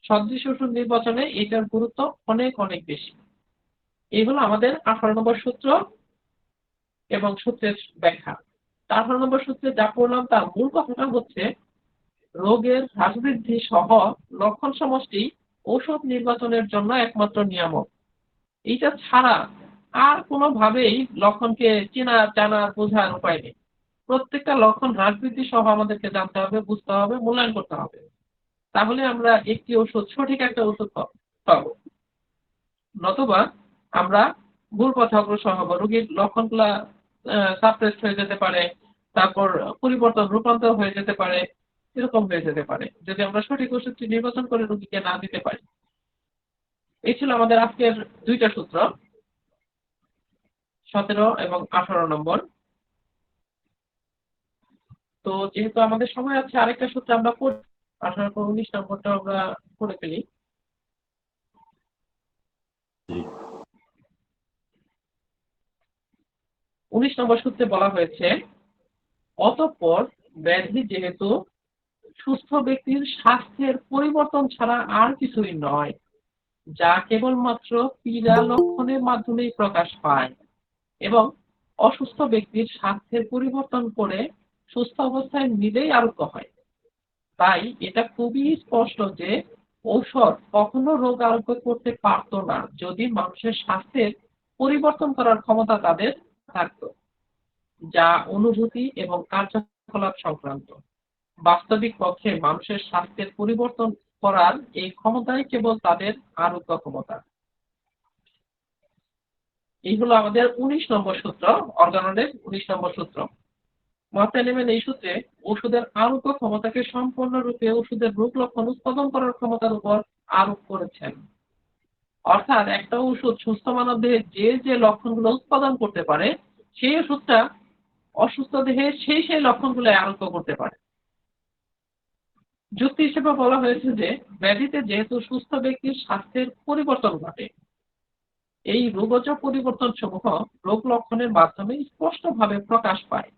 সদৃশ ওষুধ নির্বাচনে এটার গুরুত্ব অনেক অনেক বেশি। এই হলো আমাদের 18 নম্বর সূত্র এবং সূত্রের ব্যাখ্যা। 18 নম্বর সূত্রে যা পড়লাম তার মূল কথাটা হচ্ছে রোগের হ্রাস বৃদ্ধি সহ লক্ষণ সমষ্টি ঔষধ নির্বাচনের জন্য একমাত্র নিয়ামক। এইটা ছাড়া আর কোনোভাবেই লক্ষণকে চেনা, জানা, বোঝার উপায় নেই। প্রত্যেকটা লক্ষণ হ্রাস বৃদ্ধি সহ আমাদেরকে জানতে হবে, বুঝতে হবে, মূল্যায়ন করতে হবে। তাহলে আমরা একটি ওষুধ, সঠিক একটা ওষুধ পাবো। নতুবা আমরা ভুল পথে অগ্রসর হবো। রোগীর লক্ষণগুলা সাপ্রেসড হয়ে যেতে পারে, তারপর পরিবর্তন, রূপান্তর হয়ে যেতে পারে, এরকম হয়ে যেতে পারে যদি আমরা সঠিক ওষুধটি নির্বাচন করে রোগীকে না দিতে পারি। এই ছিল আমাদের আজকের দুইটা সূত্র, 17 এবং 18 নম্বর। তো যেহেতু আমাদের সময় আছে আরেকটা সূত্র আমরা পড়ি, 18 পর 19 নম্বরটা আমরা পড়ে ফেলি। 19 নম্বর সূত্রে বলা হয়েছে, অতঃপর ব্যাধি যেহেতু সুস্থ ব্যক্তির স্বাস্থ্যের পরিবর্তন ছাড়া আর কিছুই নয়, যা কেবলমাত্র পীড়া লক্ষণের মাধ্যমেই প্রকাশ পায় এবং অসুস্থ ব্যক্তির স্বাস্থ্যের পরিবর্তন করে সুস্থ অবস্থায় নিজেই আরোগ্য হয়। তাই এটা খুবই স্পষ্ট যে ঔষধ কখনো রোগ আরোগ্য করতে পারত না যদি মানুষের স্বাস্থ্যের পরিবর্তন করার ক্ষমতা তাদের থাকত, যা অনুভূতি এবং কার্যকলাপ সংক্রান্ত। বাস্তবিক পক্ষে মানুষের স্বাস্থ্যের পরিবর্তন করার এই ক্ষমতাই কেবল তাদের আরোগ্য ক্ষমতা। এই হলো আমাদের 19 নম্বর সূত্র, অর্গাননের 19 নম্বর সূত্র। মর্টালিমেন এই সূত্রে ওষুধের আরোগ্য ক্ষমতাকে সম্পূর্ণরূপে ওষুধের রোগ লক্ষণ উৎপাদন করার ক্ষমতার উপর আরোপ করেছেন। অর্থাৎ একটা ওষুধ সুস্থ মানব দেহে যে যে লক্ষণগুলো উৎপাদন করতে পারে, সেই ওষুধটা অসুস্থ দেহে সেই সেই লক্ষণগুলো আরোগ্য করতে পারে। যুক্তি হিসেবে বলা হয়েছে যে ব্যাধিতে যেহেতু সুস্থ ব্যক্তির স্বাস্থ্যের পরিবর্তন ঘটে, এই রোগজ পরিবর্তন সমূহ রোগ লক্ষণের মাধ্যমে স্পষ্টভাবে প্রকাশ পায়।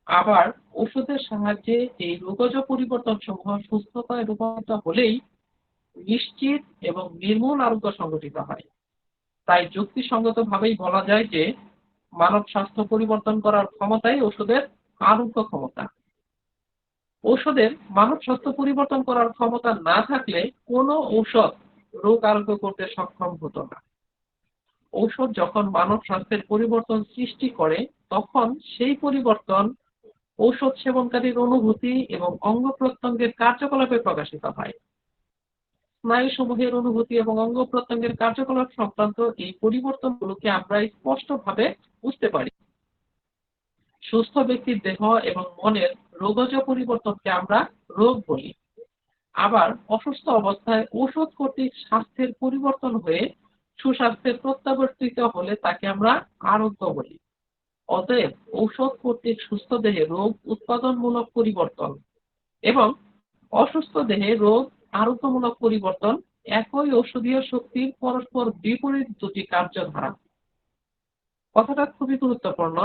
আবার ওষুধের সাহায্যে এই রোগজ পরিবর্তন সমূহ সুস্থতায় রূপান্তরিত হলেই নিশ্চিত এবং নির্মূল আরোগ্য সংঘটিত হয়। তাই যুক্তিসঙ্গতভাবেই বলা যায় যে মানব স্বাস্থ্য পরিবর্তন করার ক্ষমতাই ওষুধের আরোগ্য ক্ষমতা। ঔষধের মানব স্বাস্থ্য পরিবর্তন করার ক্ষমতা না থাকলে কোনো ঔষধ রোগ আরোগ্য করতে সক্ষম হতো না। ঔষধ যখন মানব স্বাস্থ্যের পরিবর্তন সৃষ্টি করে, তখন সেই পরিবর্তন ঔষধ সেবনকারীর অনুভূতি এবং অঙ্গ প্রত্যঙ্গের কার্যকলাপে প্রকাশিত হয়। স্নায়ুসমূহের অনুভূতি এবং অঙ্গ প্রত্যঙ্গের কার্যকলাপ সংক্রান্ত এই পরিবর্তনগুলোকে আমরা স্পষ্টভাবে বুঝতে পারি। সুস্থ ব্যক্তির দেহ এবং মনের রোগজ পরিবর্তনকে আমরা রোগ বলি। আবার অসুস্থ অবস্থায় ঔষধ কর্তৃক স্বাস্থ্যের পরিবর্তন হয়ে সুস্বাস্থ্যের প্রত্যাবর্তিত হলে তাকে আমরা আরোগ্য বলি। অতএব ঔষধ কর্তৃক সুস্থ দেহে রোগ উৎপাদনমূলক পরিবর্তন এবং অসুস্থ দেহে রোগ আরোগ্যমূলক পরিবর্তন একই ঔষধীয় শক্তির পরস্পর বিপরীত দুটি কার্যধারা। কথাটা খুবই গুরুত্বপূর্ণ।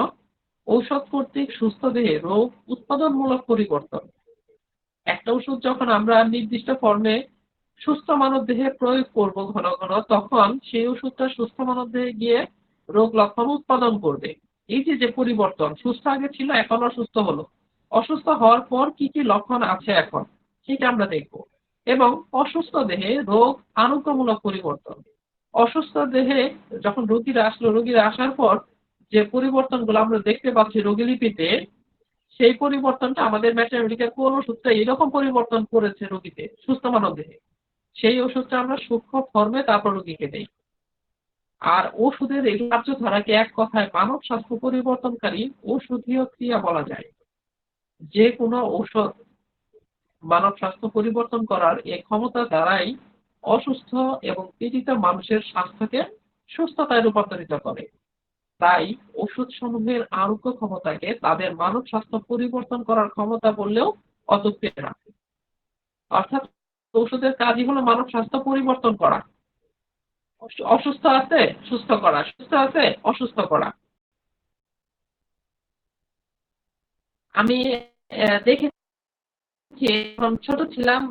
ঔষধ কর্তৃক সুস্থ দেহে রোগ উৎপাদনমূলক পরিবর্তন। একটা ওষুধ যখন আমরা নির্দিষ্ট ফর্মে সুস্থ মানব দেহে প্রয়োগ করব ঘন ঘন, তখন সেই ওষুধটা সুস্থ মানব দেহে গিয়ে রোগ লক্ষণ উৎপাদন করবে। এই যে যে পরিবর্তন, সুস্থ আগে ছিল এখন অসুস্থ হলো, অসুস্থ হওয়ার পর কি কি লক্ষণ আছে এখন সেটা আমরা দেখব। এবং অসুস্থ দেহে রোগ আরোগ্যমূলক পরিবর্তন। অসুস্থ দেহে যখন রোগীরা আসার পর যে পরিবর্তনগুলো আমরা দেখতে পাচ্ছি রোগীলিপিতে, সেই পরিবর্তনটা আমাদের ম্যাথমেটিক্যাল কোন ওষুধটা এরকম পরিবর্তন করেছে রোগীতে সুস্থ মানব দেহে, সেই ওষুধটা আমরা সূক্ষ্ম ফর্মে তারপর রোগীকে দেই। আর ওষুধের এই কার্যধারাকে এক কথায় মানব স্বাস্থ্য পরিবর্তনকারী ঔষধীয় ক্রিয়া বলা যায়। যে কোনো ঔষধ মানব স্বাস্থ্য পরিবর্তন করার এই ক্ষমতা দ্বারাই অসুস্থ এবং পীড়িত মানুষের স্বাস্থ্যকে সুস্থতায় রূপান্তরিত করে। তাই ওষুধ সমূহের আরোগ্য ক্ষমতাকে তাদের মানব স্বাস্থ্য পরিবর্তন করার ক্ষমতা বললেও অত্যুক্তি না। অর্থাৎ ওষুধের কাজই হলো মানব স্বাস্থ্য পরিবর্তন করা। অসুস্থ আছে সুস্থ করা, সুস্থ আছে অসুস্থ করা। আমি দেখেছি যখন ছোট ছিলাম,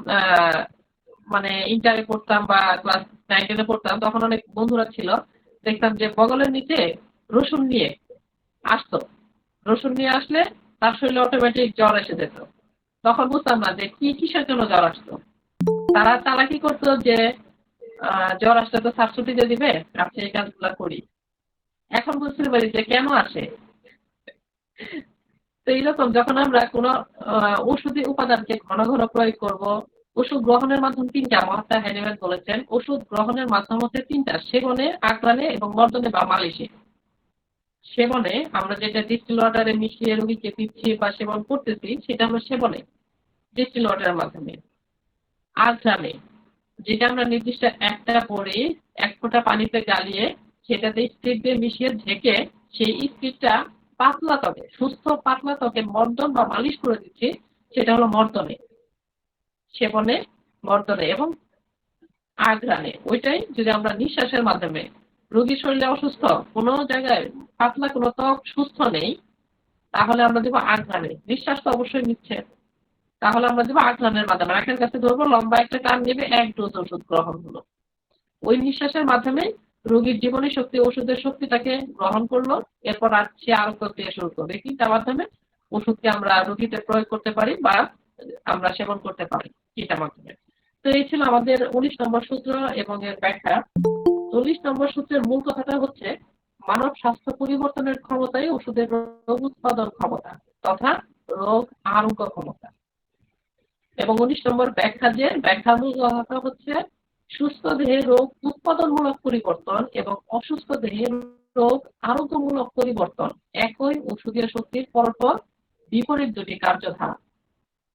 মানে ইন্টারে পড়তাম বা ক্লাস 9-10 পড়তাম, তখন অনেক বন্ধুরা ছিল, দেখতাম যে বগলের নিচে রসুন নিয়ে আসতো। রসুন নিয়ে আসলে তার শরীরে অটোমেটিক জ্বর এসে যেত। তখন বুঝতাম না যে কিসের জন্য জ্বর আসতো। তারা কি করতো যে জ্বর আসলে তো সাবসিডি দিয়ে দিবে, আচ্ছা এই কাজগুলো করি। এখন বুঝতে পারি যে কেন আসে। তো এইরকম যখন আমরা কোনো ওষুধি উপাদানকে ঘন ঘন প্রয়োগ করব, ওষুধ গ্রহণের মাধ্যম তিনটা, মহাত্মা হ্যানিম্যান বলেছেন ওষুধ গ্রহণের মাধ্যম হচ্ছে তিনটা: সেবনে, আঘ্রাণে এবং মর্দনে বা মালিশে। সেবনে আমরা যেটা ডিস্টিল ওয়াটারে মিশিয়ে রোগীকে দিচ্ছি বা সেবন করতেছি, সেটা হলো সেবনে, ডিস্টিল ওয়াটারের মাধ্যমে। আঘ্রাণে যেটা আমরা নির্দিষ্ট একটা পরে এক ফোঁটা পানিতে গালিয়ে সেটাতে স্পিরিট দিয়ে মিশিয়ে ঢেকে সেই স্পিরিটটা পাতলা ত্বকে, সুস্থ পাতলা ত্বকে মর্দন বা মালিশ করে দিচ্ছি, সেটা হলো মর্দনে। সেবনে, মর্দনে এবং আঘ্রাণে ওইটাই যদি আমরা নিঃশ্বাসের মাধ্যমে, রোগীর শরীরে অসুস্থ, কোনো জায়গায় পাতলা কোনো ত্বক সুস্থ নেই, তাহলে আমরা দেবো আঘ্রাণে। নিঃশ্বাস তো অবশ্যই নিচ্ছে, তাহলে আমরা দেবো আঘ্রাণের মাধ্যমে। নাকের কাছে ধরবো, লম্বা একটা টান নেবে, এক ডোজ ওষুধ গ্রহণ হলো। ওই নিঃশ্বাসের মাধ্যমে রোগীর জীবনী শক্তি, ওষুধের শক্তিটাকে গ্রহণ করলো, এরপর আর সে আরোগ্য ক্রিয়া শুরু করবে। তিনটা মাধ্যমে ওষুধকে আমরা রোগীতে প্রয়োগ করতে পারি বা আমরা সেবন করতে পারি, তিনটা মাধ্যমে। তো এই ছিল আমাদের 19 নম্বর সূত্র এবং এর ব্যাখ্যা। 40 নম্বর সূত্রের মূল কথাটা হচ্ছে মানব স্বাস্থ্য পরিবর্তনের ক্ষমতাই ওষুধের রোগ উৎপাদন ক্ষমতা তথা রোগ আরোগ্য ক্ষমতা। এবং 19 নম্বর ব্যাখ্যার মূল কথা হচ্ছে সুস্থ দেহে রোগ উৎপাদনমূলক পরিবর্তন এবং অসুস্থ দেহে রোগ আরোগ্যমূলক পরিবর্তন, একই ওষুধীয় শক্তির পরপর বিপরীত দুটি কার্যধারা।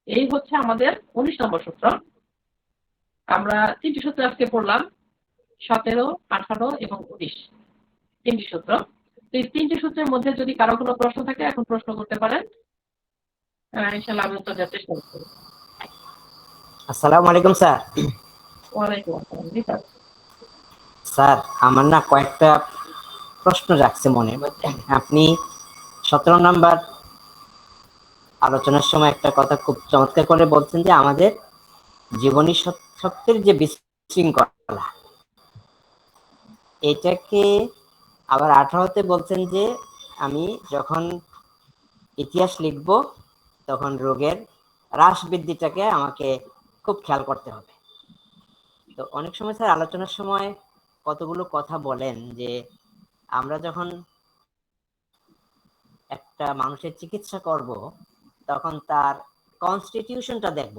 এই হচ্ছে আমাদের 19 নম্বর সূত্র। আমরা 3টি সূত্র আজকে পড়লাম, 17, 18 এবং 19, 3টি সূত্র। এই 3টি সূত্রের মধ্যে যদি কারো কোনো প্রশ্ন থাকে এখন প্রশ্ন করতে পারেন, ইনশাআল্লাহ আমি উত্তর দেওয়ার চেষ্টা করব। আসসালামু আলাইকুম স্যার। ওয়ালাইকুম আসসালাম। জি স্যার। স্যার আমার না কয়েকটা প্রশ্ন রাখছে মনে। আপনি 17 নম্বর আলোচনার সময় একটা কথা খুব চমৎকার করে বলছেন যে আমাদের জীবনী সত্যের যে বিশৃঙ্খলা, এটাকে আবার 18তে বলছেন যে আমি যখন ইতিহাস লিখব তখন রোগের হ্রাস বৃদ্ধিটাকে আমাকে খুব খেয়াল করতে হবে। তো অনেক সময় স্যার আলোচনার সময় কতগুলো কথা বলেন যে আমরা যখন একটা মানুষের চিকিৎসা করব তখন তার কনস্টিটিউশনটা দেখব,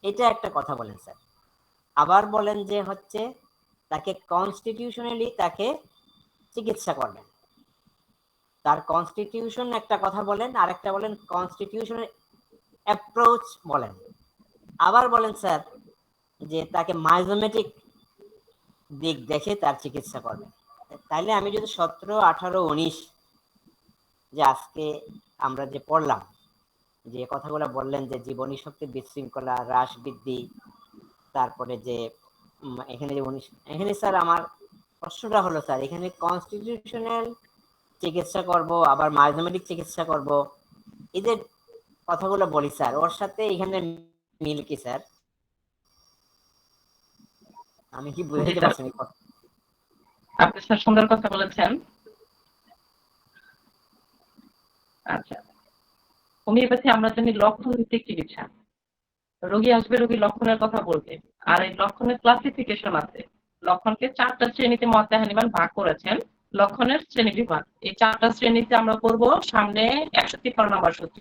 এটা একটা কথা বলেন স্যার। আবার বলেন যে হচ্ছে তাকে কনস্টিটিউশনালি তাকে চিকিৎসা করবেন, তার কনস্টিটিউশন একটা কথা বলেন, আরেকটা বলেন কনস্টিটিউশনের অ্যাপ্রোচ বলেন। আবার বলেন স্যার যে তাকে মাইজোমেটিক দিক দেখে তার চিকিৎসা করবেন। তাইলে আমি যদি 17, 18, 19 যে আজকে আমরা যে পড়লাম, যে কথাগুলো বললেন যে জীবনী শক্তির বিশৃঙ্খলা, হ্রাস বৃদ্ধি, তারপরে যে এখানে যে 19, এখানে স্যার আমার প্রশ্নটা হলো স্যার এখানে কনস্টিটিউশনাল চিকিৎসা করব আবার মাইজোমেটিক চিকিৎসা করব, এই যে কথাগুলো বলি স্যার ওর সাথে এখানে মিল কি স্যার? আমি কি বুঝাইতে পারছি? আপনি স্যার সুন্দর কথা বলেছেন। আচ্ছা, হোমিওপ্যাথি আমরা জানি লক্ষণ ভিত্তিক চিকিৎসা। রোগী আসবে, রোগীর লক্ষণের কথা বলবে, আর এই লক্ষণের ক্লাসিফিকেশন আছে। লক্ষণকে 4টা শ্রেণীতে মহাত্মা হানিম্যান ভাগ করেছেন। লক্ষণের শ্রেণী বিভাগ, এই 4টা শ্রেণীতে আমরা পড়বো সামনে 153 নম্বর সূত্র।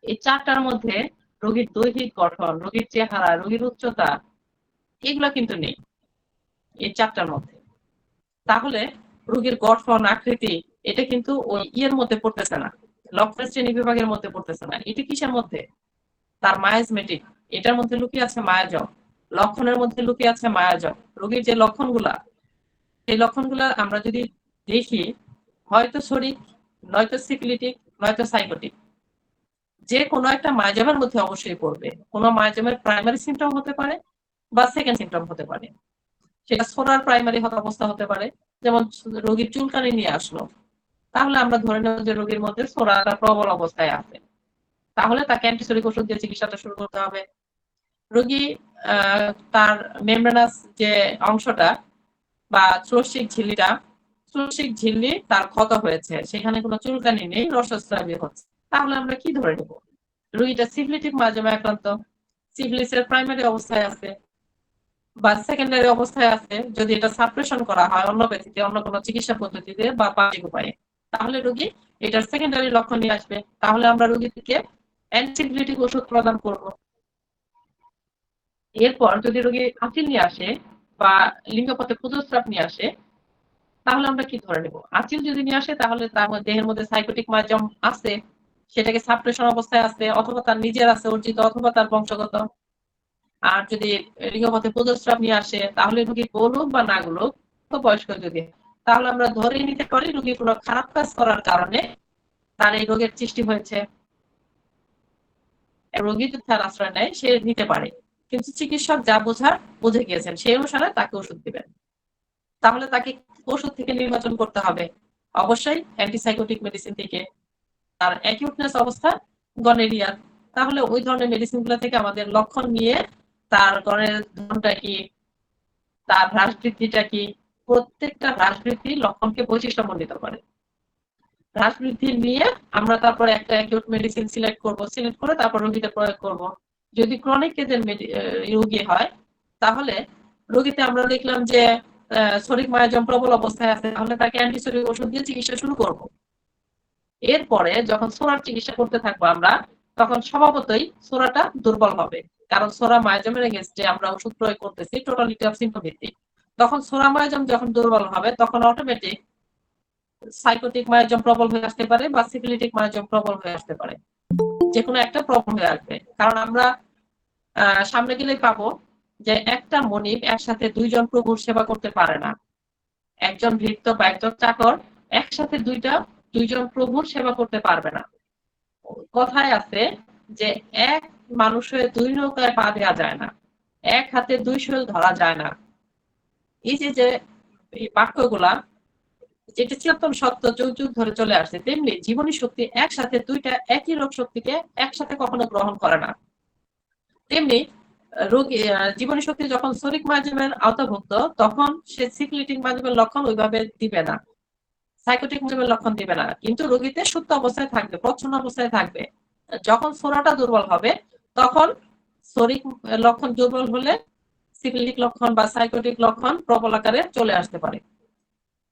এই 4টার মধ্যে রোগীর দৈহিক গঠন, রোগীর চেহারা, রোগীর উচ্চতা, এগুলো কিন্তু নেই এই 4টার মধ্যে। তাহলে রোগীর গঠন, আকৃতি, এটা কিন্তু ওই ইয়ের মধ্যে পড়তেছে না, লক্ষণের শ্রেণী বিভাগের মধ্যে পড়তেছে না। এটা কিসের মধ্যে? তার মায়াজমেটিক, এটার মধ্যে লুকিয়ে আছে মায়াজম। লক্ষণের মধ্যে লুকিয়ে আছে মায়াজম। রোগীর যে লক্ষণগুলা, সেই লক্ষণগুলা আমরা যদি দেখি, হয়তো শরিক, নয়তো সিফিলিটিক, নয়তো সাইকোটিক, যে কোনো একটা মায়াজমের মধ্যে অবশ্যই পড়বে। কোনো মায়াজমের প্রাইমারি সিমটম হতে পারে বা সেকেন্ড সিমটম হতে পারে। সেটা সোরার প্রাইমারি অবস্থা হতে পারে, যেমন রোগীর চুলকানি নিয়ে আসলো, তাহলে আমরা ধরে নেব যে রোগীর মধ্যে সোরাটা প্রবল অবস্থায় আছে, তাহলে তাকে অ্যান্টিসোরিক ওষুধ দিয়ে চিকিৎসাটা শুরু করতে হবে। রোগী তার মেমব্রেনাস যে অংশটা বা শ্লেষ্মিক ঝিল্লিটা, শ্লেষ্মিক ঝিল্লি তার ক্ষত হয়েছে, সেখানে কোনো চুলকানি নেই, রসস্রাবী হচ্ছে, তাহলে আমরা কি ধরে নেব? রোগীটা সিফিলিটিক মায়াজমে আক্রান্ত, সিফিলিসের প্রাইমারি অবস্থায় আছে বা সেকেন্ডারি অবস্থায় আছে। যদি এটা সাপ্রেশন করা হয় অন্যপ্যাথিতে, অন্য কোনো চিকিৎসা পদ্ধতিতে বা পার্শ্বিক উপায়ে, তাহলে রোগী এটার সেকেন্ডারি লক্ষণ নিয়ে আসবে। তাহলে আমরা রোগীকে অ্যান্টিসিফিলিটিক ওষুধ প্রদান করব। এরপর যদি রোগী আঁচিল নিয়ে আসে বা লিঙ্গপথে পুজোস্রাব নিয়ে আসে, তাহলে আমরা কি ধরে নেব? আঁচিল যদি নিয়ে আসে তাহলে তার দেহের মধ্যে সাইকোটিক মায়াজম আছে, সেটাকে সাপ্রেশন অবস্থায় আছে, অথবা তার নিজের আছে অর্জিত, অথবা তার বংশগত। আর যদি লিঙ্গপথে পুজোস্রাব নিয়ে আসে, তাহলে রোগী বলুক বা না বলুক, তো বয়স্ক যদি, তাহলে আমরা ধরে নিতে পারি রোগী কোনো খারাপ কাজ করার কারণে তার এই রোগের সৃষ্টি হয়েছে। রোগী যদি তার আশ্রয় নেয় সে নিতে পারে, কিন্তু চিকিৎসক যা বোঝার বুঝে গিয়েছেন, সেই অনুসারে তাকে ওষুধ দিবেন। তাহলে তাকে ওষুধ থেকে নির্বাচন করতে হবে অবশ্যই অ্যান্টিসাইকোটিক মেডিসিন থেকে। তার অ্যাকিউটনেস অবস্থা গনোরিয়া, তাহলে ওই ধরনের মেডিসিনগুলো থেকে আমাদের লক্ষণ নিয়ে তার গণের ধরনটা কি, তার হ্রাস বৃদ্ধিটা কি, প্রত্যেকটা হ্রাস বৃদ্ধির লক্ষণকে বৈশিষ্ট্যমণ্ডিত করে। হ্রাস বৃদ্ধি নিয়ে আমরা তারপরে একটা অ্যাকিউট মেডিসিন সিলেক্ট করব, সিলেক্ট করে তারপর রোগীতে প্রয়োগ করব। যদি ক্রনিক কেজের রোগী হয়, তাহলে রোগীতে আমরা দেখলাম যে শরিক মায়াজম প্রবল অবস্থায় আছে, তাহলে তাকে অ্যান্টিসোরিক ওষুধ দিয়ে চিকিৎসা শুরু করব। এরপরে যখন সোরার চিকিৎসা করতে থাকবো আমরা, তখন স্বভাবতই সোরাটা দুর্বল হবে, কারণ সোরা মায়াজমের এগেইনস্টে আমরা ওষুধ প্রয়োগ করতেছি টোটালিটি অফ সিম্পটম ভিত্তিক। তখন সোরা মায়াজম যখন দুর্বল হবে, তখন অটোমেটিক সাইকোটিক মায়োজম প্রবল হয়ে আসতে পারে বা সিফিলিটিক মায়োজম প্রবল হয়ে আসতে পারে, যে কোনো একটা প্রবল হয়ে আসবে। কারণ আমরা সামনে গেলেই পাবো যে একটা মনিব একসাথে দুইজন প্রভুর সেবা করতে পারে না। একজন ভৃত্য বা একজন চাকর একসাথে দুইজন প্রভুর সেবা করতে পারবে না। কথায় আছে যে এক মানুষের দুই নৌকায় পা দেওয়া যায় না, এক হাতে দুই শৈল ধরা যায় না। এই যে এই বাক্যগুলা, যেটা চিরন্তন সত্য, যুগ যুগ ধরে চলে আসছে, তেমনি জীবনী শক্তি একসাথে দুইটা একই রোগ শক্তিকে একসাথে কখনো গ্রহণ করে না। তেমনি রোগী জীবনী শক্তি যখন সরিক মায়োজমের আওতাভুক্ত, তখন সে সিফিলিটিক মায়োজমের লক্ষণ ওইভাবে দিবে না, সাইকোটিক মায়োজমের লক্ষণ দিবে না, কিন্তু রোগীতে সুপ্ত অবস্থায় থাকবে, প্রচ্ছন্ন অবস্থায় থাকবে। যখন সোরাটা দুর্বল হবে, তখন সরিক লক্ষণ দুর্বল হলে সিফিলিটিক লক্ষণ বা সাইকোটিক লক্ষণ প্রবল আকারে চলে আসতে পারে।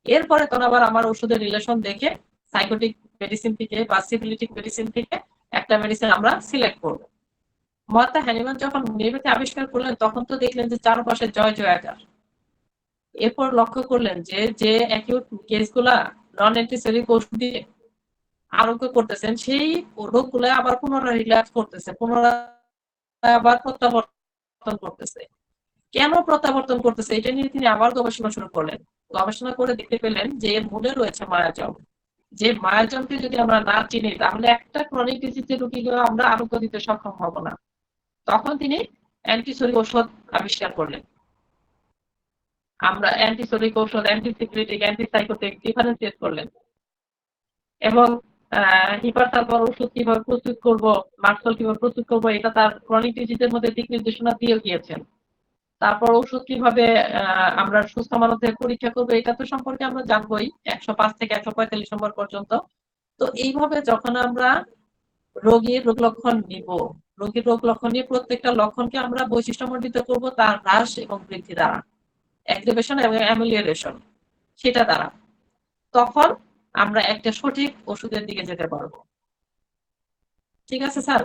এরপরে তখন আবার আমার ওষুধের রিলেশন দেখে সাইকোটিক মেডিসিন থেকে বা সিফিলিটিক মেডিসিন থেকে একটা মেডিসিন আমরা সিলেক্ট করব। মহাত্মা হ্যানিম্যান যখন হোমিওপ্যাথি আবিষ্কার করলেন, তখন তো দেখলেন যে চারপাশে জয় জয়াকার। এরপর লক্ষ্য করলেন যে অ্যাকিউট কেসগুলা নন অ্যান্টিসেরিক ওষুধ দিয়ে আরোগ্য করতেছেন, সেই রোগগুলো আবার পুনরায় রিল্যাপস করতেছে, পুনরায় আবার প্রত্যাবর্তন করতেছে। কেন প্রত্যাবর্তন করতেছে এটা নিয়ে তিনি আবার গবেষণা শুরু করলেন। গবেষণা করে দেখতে পেলেন যে এর মূলে রয়েছে মায়াজম। যে মায়াজমকে যদি আমরা না চিনি, তাহলে একটা ক্রনিক ডিজিজের রোগীকে আমরা আরোগ্য দিতে সক্ষম হব না। তখন তিনি অ্যান্টিসোরিক ঔষধ আবিষ্কার করলেন। আমরা অ্যান্টিসোরিক ঔষধ, অ্যান্টিসিফিলিটিক, অ্যান্টিসাইকোটিক ডিফারেন্সিয়েট করলেন এবং হিপারসালফার ওষুধ কিভাবে প্রস্তুত করব, মার্সল কিভাবে প্রস্তুত করব, এটা তার ক্রনিক ডিজিজের মধ্যে দিক নির্দেশনা দিয়ে গিয়েছেন। তারপর ওষুধ কিভাবে আমরা সুস্থ মানুষদের পরীক্ষা করবো, এটা তো সম্পর্কে আমরা জানবোই 105 থেকে 145 নম্বর পর্যন্ত। তো এইভাবে যখন আমরা রোগীর রোগ লক্ষণ নিব, রোগীর রোগ লক্ষণ নিয়ে প্রত্যেকটা লক্ষণকে আমরা বৈশিষ্ট্যমণ্ডিত করব তার হ্রাস এবং বৃদ্ধি দ্বারা, অ্যাগ্রিভেশন এবং অ্যামেলিওরেশন সেটা দ্বারা, তখন আমরা একটা সঠিক ওষুধের দিকে যেতে পারবো। ঠিক আছে স্যার?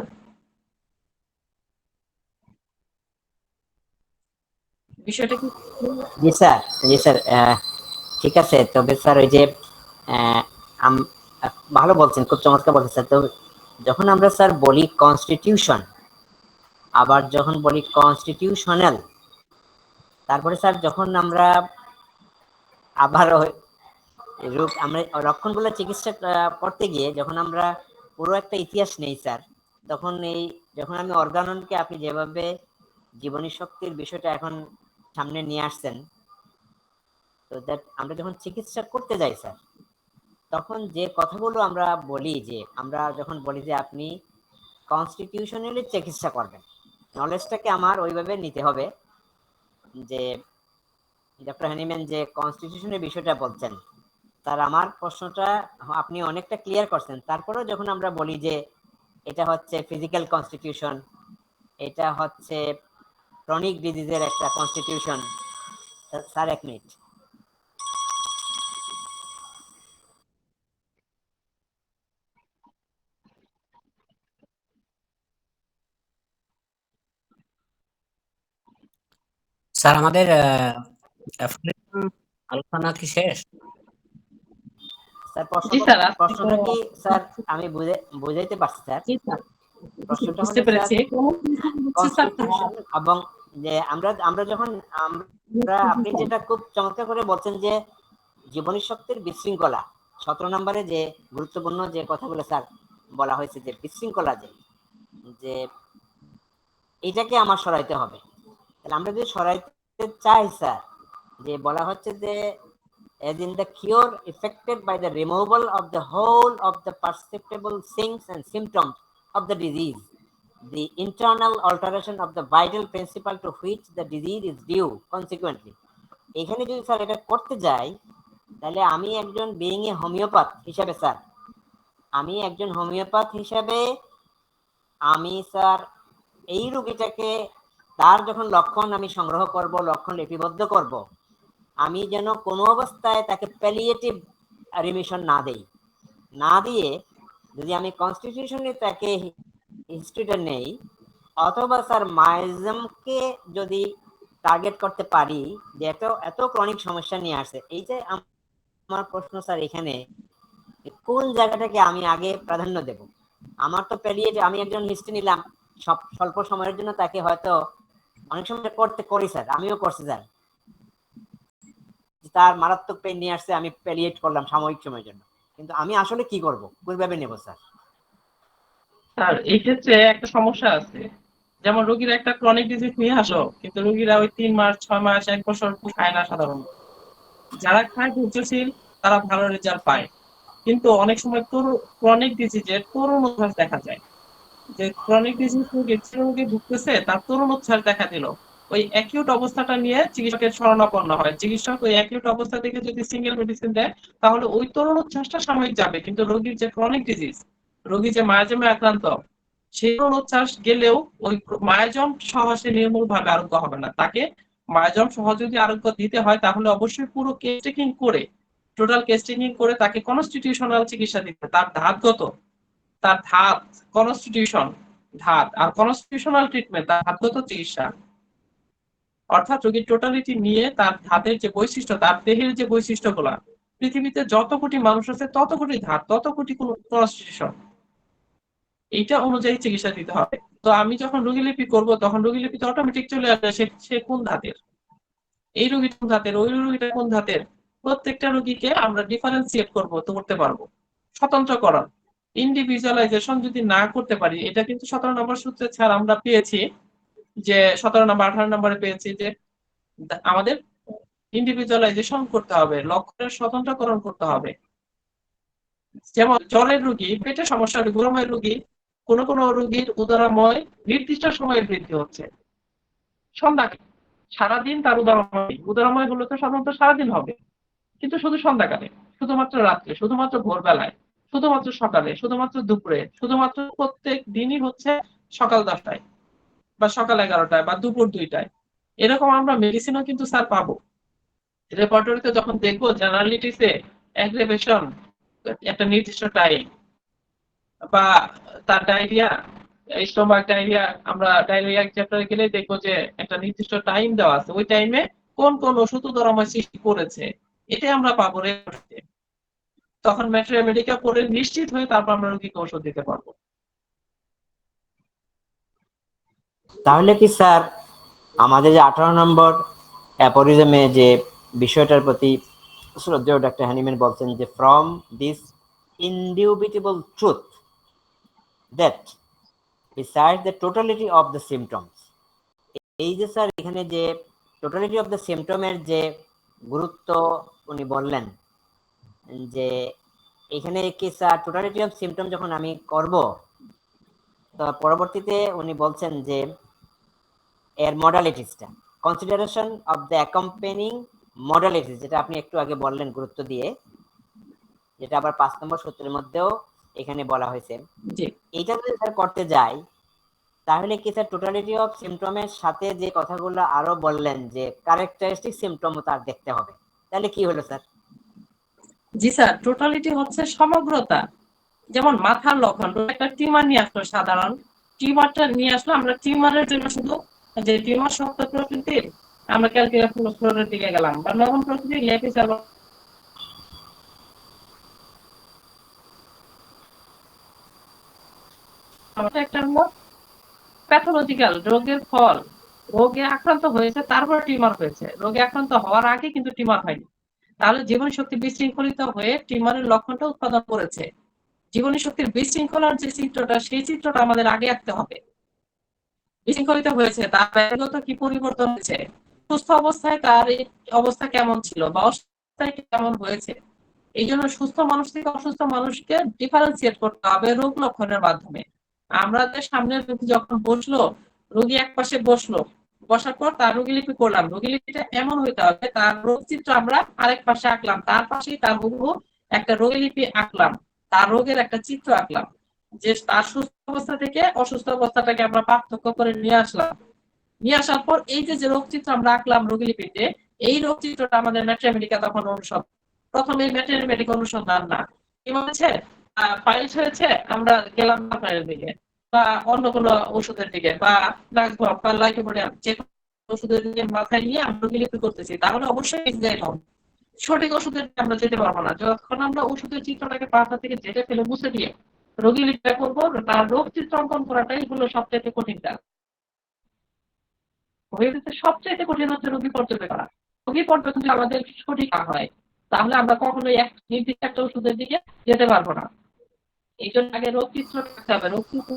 বিষয়টা কি? জি স্যার, জি স্যার, ঠিক আছে। তবে স্যার ওই যে ভালো বলছেন, খুব চমৎকার বলছেন স্যার। তো যখন আমরা স্যার বলি কনস্টিটিউশন, আবার যখন বলি কনস্টিটিউশনাল, তারপরে স্যার যখন আমরা আবার রোগ আমরা লক্ষণগুলো চিকিৎসা করতে গিয়ে যখন আমরা পুরো একটা ইতিহাস নেই স্যার, তখন যখন আমি অর্গাননকে আপনি যেভাবে জীবনী শক্তির বিষয়টা এখন সামনে নিয়ে আসছেন, তো দ্যাট আমরা যখন চিকিৎসা করতে যাই স্যার, তখন যে কথাগুলো আমরা বলি, যে আমরা যখন বলি যে আপনি কনস্টিটিউশনালি চিকিৎসা করবেন, নলেজটাকে আমার ওইভাবে নিতে হবে যে ডক্টর হ্যানিম্যান যে কনস্টিটিউশনের বিষয়টা বলছেন, তার আমার প্রশ্নটা আপনি অনেকটা ক্লিয়ার করছেন। তারপরেও যখন আমরা বলি যে এটা হচ্ছে ফিজিক্যাল কনস্টিটিউশন, এটা হচ্ছে ক্রনিক ডিজিজের একটা কনস্টিটিউশন। স্যার এক মিনিট। স্যার আমাদের আলোচনা কি শেষ? স্যার জি স্যার, প্রশ্নটা কি স্যার আমি বুঝাইতে পারছি স্যার? জি স্যার, প্রশ্নটা বুঝতে হলো পেরেছি। কনস্টিটিউশন এবং যে আমরা যখন আপনি যেটা খুব চমৎকার করে বলছেন যে জীবনী শক্তির বিশৃঙ্খলা, 17 নম্বরে যে গুরুত্বপূর্ণ যে কথাগুলো স্যার বলা হয়েছে, যে বিশৃঙ্খলা, যে এটাকে আমার সরাইতে হবে। তাহলে আমরা যদি সরাইতে চাই স্যার, যে বলা হচ্ছে যে as in the cure effected by the removal of the whole of the perceptible signs and symptoms of the disease, the internal alteration of the vital principle to which the disease is due consequently. এখানে যদি sir এটা করতে যাই, তাহলে আমি একজন being a homeopath হিসাবে sir, আমি স্যার এই রোগীটাকে তার যখন লক্ষণ আমি সংগ্রহ করব, লক্ষণ লিপিবদ্ধ করব, আমি যেন কোনো অবস্থায় তাকে প্যালিয়েটিভ রিমিশন না দিয়ে যদি আমি কনস্টিটিউশনে তাকে হিস্ট্রিটা নেই, অথবা স্যার মায়োজমকে যদি টার্গেট করতে পারি, যে এত ক্রনিক সমস্যা নিয়ে আসছে, এই যে আমার প্রশ্ন স্যার এখানে কোন জায়গাটাকে আমি আগে প্রাধান্য দেব? আমার তো প্যালিয়েটিভ, আমি একজন হিস্ট্রি নিলাম স্বল্প সময়ের জন্য, তাকে হয়তো অনেক সময় করি স্যার, আমিও করছি স্যার, তার মারাত্মক পেন নিয়ে আসছে, আমি প্যালিয়েট করলাম সাময়িক সময়ের জন্য, কিন্তু আমি আসলে কি করব, কিভাবে নেব স্যার? স্যার এই ক্ষেত্রে একটা সমস্যা আছে, যেমন রোগীর একটা ক্রনিক ডিজিজ নিয়ে আসো, কিন্তু রোগীরা ওই 3 মাস 6 মাস 1 বছর খায় না সাধারণত। যারা খায় ধৈর্যশীল তারা ভালো রেজাল্ট পায়, কিন্তু অনেক সময় ক্রনিক ডিজিজের তরুণ অভ্যাস দেখা যায়, যে ক্রনিক ডিজিজ রোগী যে রোগী ভুগতেছে তার তরুণ উচ্ছ্বাস দেখা দিল, ওই অ্যাকিউট অবস্থাটা নিয়ে চিকিৎসকের শরণাপন্ন হয়। চিকিৎসক ওই অ্যাকিউট অবস্থা থেকে যদি সিঙ্গেল মেডিসিন দেয় তাহলে ওই তরুণ উচ্ছ্বাসটা সাময়িক যাবে, কিন্তু রোগীর যে ক্রনিক ডিজিজ, রোগী যে মায়াজমে আক্রান্ত, সেই তরুণ উচ্ছ্বাস গেলেও ওই মায়াজম সহ সে নির্মূল ভাবে আরোগ্য হবে না। তাকে মায়াজম সহ যদি আরোগ্য দিতে হয় তাহলে অবশ্যই পুরো কেস টেকিং করে, টোটাল কেস টেকিং করে তাকে কনস্টিটিউশনাল চিকিৎসা দিতে, তার ধাতগত, তার ধাত কনস্টিটিউশন, ধাত আর কনস্টিটিউশনাল ট্রিটমেন্ট, তার ধাতগত চিকিৎসা, অর্থাৎ রোগীর টোটালিটি নিয়ে তার ধাতের যে বৈশিষ্ট্য, তার দেহের যে বৈশিষ্ট্যগুলা, পৃথিবীতে যত কোটি মানুষ আছে তত কোটি ধাত, তত কোটি কনস্টিটিউশন, এইটা অনুযায়ী চিকিৎসা দিতে হবে। তো আমি যখন রোগীলিপি করব তখন রোগীলিপিতে অটোমেটিক চলে আসবে সে কোন ধাতের, এই রোগী কোন ধাতের, ওই রোগীটা কোন ধাতের, প্রত্যেকটা রোগীকে আমরা ডিফারেন্সিয়েট করতে পারবো। স্বতন্ত্রকরণ, ইন্ডিভিজুয়ালাইজেশন যদি না করতে পারি, এটা কিন্তু 17 নম্বর সূত্রে ছাড় আমরা পেয়েছি, যে 17 নম্বর 18 নম্বরে পেয়েছি যে আমাদের ইন্ডিভিজুয়ালাইজেশন করতে হবে, লক্ষণের স্বতন্ত্রকরণ করতে হবে। যেমন জ্বরের রোগী, পেটের সমস্যা, গরমের রোগী, কোন কোন রোগীর উদরাময় নির্দিষ্ট সময়ে বৃদ্ধি হচ্ছে, সন্ধ্যাকালে, সারাদিন তার উদরাময় হলে তো সাধারণত সারাদিন হবে, কিন্তু শুধু সন্ধ্যাকালে, শুধুমাত্র রাত্রে, শুধুমাত্র ভোরবেলায়, শুধুমাত্র সকালে, শুধুমাত্র দুপুরে, শুধুমাত্র প্রত্যেক দিনই হচ্ছে সকাল 10টায় বা সকাল 11টায় বা দুপুর 2টায়। এরকম আমরা মেডিসিনও কিন্তু স্যার পাবো। রেপার্টরিতে যখন দেখবো জেনারেলিটিসে অ্যাগ্রেভেশন একটা নির্দিষ্ট টাইম, বা তার ডায়রিয়া, স্টোমাক ডায়রিয়া, আমরা ডায়রিয়া চ্যাপ্টারে গেলে দেখবো যে একটা নির্দিষ্ট টাইম দেওয়া আছে, ওই টাইমে কোন কোন ওষুধ উদরাময় সৃষ্টি করেছে, এটা আমরা পাবো রেপার্টরিতে। তখন ম্যাট্রিয়া পড়ে নিশ্চিত হয়ে তারপর আমরা রোগীকে ওষুধ দিতে পারবো। তাহলে কি স্যার আমাদের যে 18 নম্বর অ্যাপোরিজমে যে বিষয়টার প্রতি শ্রদ্ধেয় ডক্টর হ্যানিম্যান বলছেন যে from this indubitable truth that besides the totality of the symptoms, এই যে স্যার এখানে যে টোটালিটি অফ দ্য সিমটমের যে গুরুত্ব উনি বললেন, যে এখানে কি স্যার টোটালিটি অফ সিমটম যখন আমি করব, তো পরবর্তীতে উনি বলছেন যে এর মডালিটিসটা, consideration of the accompanying modalities, যেটা আপনি একটু আগে বললেন গুরুত্ব দিয়ে, যেটা আবার 5 নম্বর সূত্রের মধ্যেও এখানে বলা হয়েছে। এইটা যদি স্যার করতে যাই তাহলে কি স্যার টোটালিটি অফ সিমটমের সাথে যে কথাগুলো আরো বললেন যে ক্যারেক্টারিস্টিক সিমটমও তার দেখতে হবে, তাহলে কি হলো স্যার? জি স্যার, টোটালিটি হচ্ছে সমগ্রতা। যেমন মাথার লক্ষণ, একটা টিউমার নিয়ে আসলো, সাধারণ টিউমারটা নিয়ে আসলো, আমরা টিউমারের জন্য শুধু যে টিউমার শক্ত প্রকৃতির, আমরা ক্যালকুলাসের দিকে গেলাম, বা নরম প্রকৃতির লেপিসার একটা হলো প্যাথোলজিক্যাল, রোগের ফল, রোগে আক্রান্ত হয়েছে তারপর টিউমার হয়েছে, রোগে আক্রান্ত হওয়ার আগে কিন্তু টিউমার হয়নি। তাহলে জীবনী শক্তি বিশৃঙ্খলিত হয়ে টিউমারের লক্ষণটা উৎপাদন করেছে। জীবনী শক্তির বিশৃঙ্খলার যে চিত্রটা, সেই চিত্রটা আমাদের আগে আঁকতে হবে। বিশৃঙ্খলিত হয়েছে, তার ব্যক্তিগত কি পরিবর্তন হয়েছে, সুস্থ অবস্থায় তার অবস্থা কেমন ছিল বা অবস্থায় কেমন হয়েছে। এই জন্য সুস্থ মানুষ থেকে অসুস্থ মানুষকে ডিফারেন্সিয়েট করতে হবে রোগ লক্ষণের মাধ্যমে। আমাদের সামনের রোগী যখন বসলো, রোগী এক পাশে বসলো, বসার পর তার রোগীলিপি করলাম, রোগীলিপিটা এমন হইতে হবে তার রোগ চিত্র আমরা আরেক পাশে আঁকলাম, তার পাশেই তার হুবহু একটা রোগীলিপি আঁকলাম, তার রোগের একটা চিত্র আঁকলাম, যে তার সুস্থ অবস্থা থেকে অসুস্থ অবস্থাটাকে আমরা পার্থক্য করে নিয়ে আসলাম। নিয়ে আসার পর এই যে রোগ চিত্র আমরা আঁকলাম রোগীলিপিতে, এই রোগ চিত্রটা আমাদের ম্যাট্রিয়া তখন অনুসরণ, প্রথমে ম্যাট্রিয়া অনুসন্ধান না, কি হয়েছে, পাইলস হয়েছে, আমরা গেলাম আপনার দিকে বা অন্য কোনো ওষুধের দিকে, বা লাক্সভব বা লাইকোপোডিয়াম, যে ওষুধের দিকে মাথায় নিয়ে আমরা রোগীলিপি করতেছি, তাহলে অবশ্যই এক্সাইট হবে। সঠিক ওষুধের দিকে আমরা যেতে পারবো না। যখন আমরা ওষুধের চিত্রটাকে পাতা থেকে ঝেড়ে ফেলে মুছে দিয়ে রোগী লিখতে করবো, তার রোগ চিত্র অঙ্কন করাটাই হলো সবচেয়ে কঠিন কাজ। সবচেয়ে কঠিন হচ্ছে রোগী পর্যবেক্ষণ করা। রোগী পর্যবেক্ষণ যদি আমাদের সঠিক না হয়, তাহলে আমরা কখনোই এক নির্দিষ্ট একটা ওষুধের দিকে যেতে পারবো না। এই জন্য আগে রোগ চিত্র রাখতে হবে। রোগ চিত্র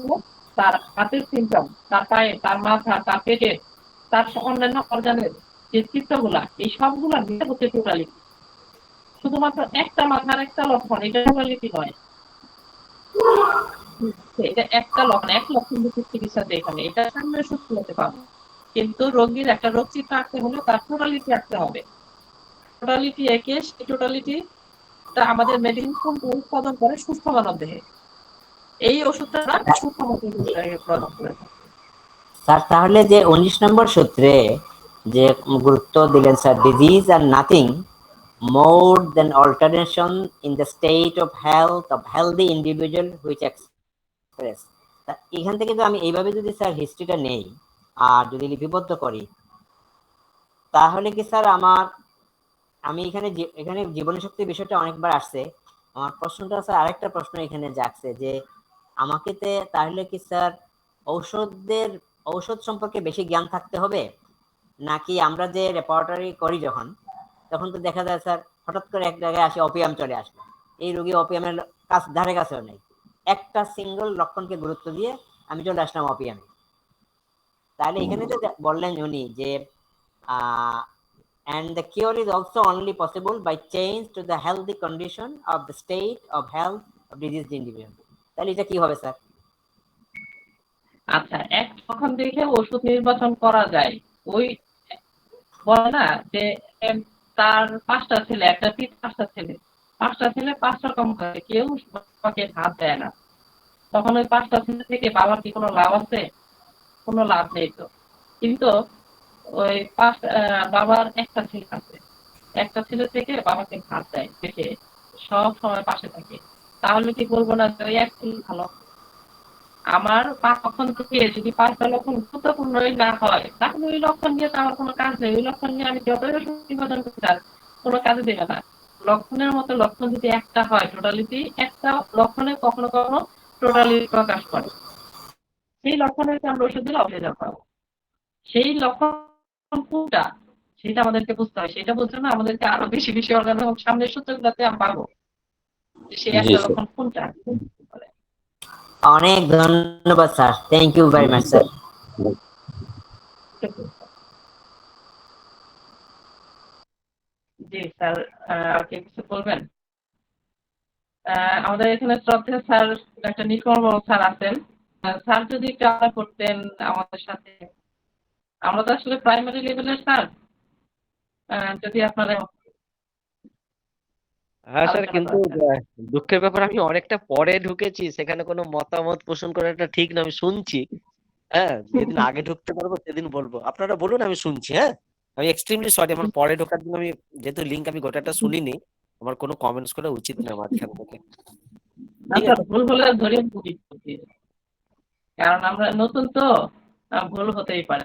তার হাতের সিমটম, তার পায়ে, তার মাথা, তার পেটে, তার অন্যান্য অর্গানের যে চিত্রগুলা, এই সবগুলা মিলে হচ্ছে টোটালিটি। শুধুমাত্র একটা মাথার একটা লক্ষণ, এটা টোটালিটি নয়। এটা একটা লক্ষণ, এক লক্ষণ ভিত্তিক চিকিৎসাতে এখানে এটা সামনে সুস্থ হতে পারবে। কিন্তু রোগীর একটা রোগ চিত্র আঁকতে হলে তার টোটালিটি আঁকতে হবে। টোটালিটি এঁকে সেই টোটালিটি আমাদের মেডিসিন উৎপাদন করে সুস্থ মানব দেহে। এই ওষুধটা সুস্থ মানব দেহে প্রদান করে। স্যার তাহলে যে 19 নম্বর সূত্রে যে গুরুত্ব দিলেন sir, disease are nothing more than alteration in the state of health of healthy individual which express, এখান থেকে তো আমি এইভাবে যদি স্যার হিস্ট্রিটা নেই আর যদি লিপিবদ্ধ করি, তাহলে কি স্যার আমি এখানে জীবনী শক্তির বিষয়টা অনেকবার আসছে। আমার প্রশ্নটা স্যার আরেকটা প্রশ্ন এখানে জাগছে যে আমাকে তাহলে কি স্যার ঔষধ সম্পর্কে বেশি জ্ঞান থাকতে হবে, নাকি আমরা যে রেপার্টরি করি যখন, তখন তো দেখা যায় স্যার হঠাৎ করে এক জায়গায় আসে অপিয়াম চলে আসলো, এই রোগী অপিয়ামের ধারে কাছেও নেই, একটা সিঙ্গল লক্ষণকে গুরুত্ব দিয়ে আমি চলে আসলাম অপিয়ামে। তাহলে এখানে তো বললেন উনি যে and the cure is also only possible by change to the healthy condition of the state of health of diseased individual. তাহলে এটা কি হবে স্যার? আচ্ছা, এক লক্ষণ দেখে ওষুধ নির্বাচন করা যায়। ওই বলে না যে তার 5টা ছেলে, একটা পিঠ 5টা ছেলে, 5টা ছেলে 5 রকম করে, কেউ বাবাকে হাত দেয় না। তখন ওই 5টা ছেলে থেকে বাবার কি কোনো লাভ আছে? কোনো লাভ নেই তো। কিন্তু ওই বাবার একটা ছেলে আছে, একটা ছেলে থেকে বাবাকে হাত দেয়, দেখে সব সময় পাশে থাকে, তাহলে কি বলবো না যে ওই এক ছেলে ভালো? আমার 5 লক্ষণ থেকে যদি 5টা লক্ষণ গুরুত্বপূর্ণই না হয়, তাহলে ওই লক্ষণ নিয়ে তো আমার কোনো কাজ নেই। ওই লক্ষণ নিয়ে আমি যতই প্রতিপাদন করতে চাই, কোনো কাজে দেবে না। লক্ষণের মতো লক্ষণ যদি একটা হয়, টোটালিটি একটা লক্ষণে কখনো কখনো টোটালিটি প্রকাশ করে, সেই লক্ষণের আমরা ওষুধ দিলে অসুবিধা পাবো। সেই লক্ষণ কোনটা সেটা আমাদেরকে বুঝতে হয়। সেটা বুঝতে না আমাদেরকে আরো বেশি বেশি অর্গান এবং সামনের সূত্রগুলোতে আমি পাবো সেই জি একটা স্যার। লক্ষণ কোনটা। অনেক ধন্যবাদ sir, thank you very much sir. জি স্যার, আর কি কিছু বলবেন? আমাদের এখানে শ্রদ্ধেয় স্যার ডাক্তার নীলকমল স্যার আছেন। স্যার যদি একটু আলাপ করতেন আমাদের সাথে। আমরা তো আসলে প্রাইমারি লেভেলের স্যার, যদি আপনারা হ্যাঁ স্যার, আলোচনা কিন্তু করেন। দুঃখের ব্যাপার আমি অনেকটা পরে ঢুকেছি, সেখানে কোনো মতামত পোষণ করাটা ঠিক না। আমি শুনছি, হ্যাঁ, যেদিন আগে ঢুকতে পারবো সেদিন বলবো। আপনারা বলুন, আমি শুনছি। হ্যাঁ, আমি এক্সট্রিমলি সরি, আমার পরে ঢোকার জন্য আমি যেহেতু লিঙ্ক আমি গোটাটা শুনিনি, আমার কোনো কমেন্টস করা উচিত না মাঝখান থেকে। ঠিক আচ্ছা, আছে, ভুল হলে ধরিয়ে দিচ্ছি, কারণ আমরা নতুন তো, ভুল হতেই পারে।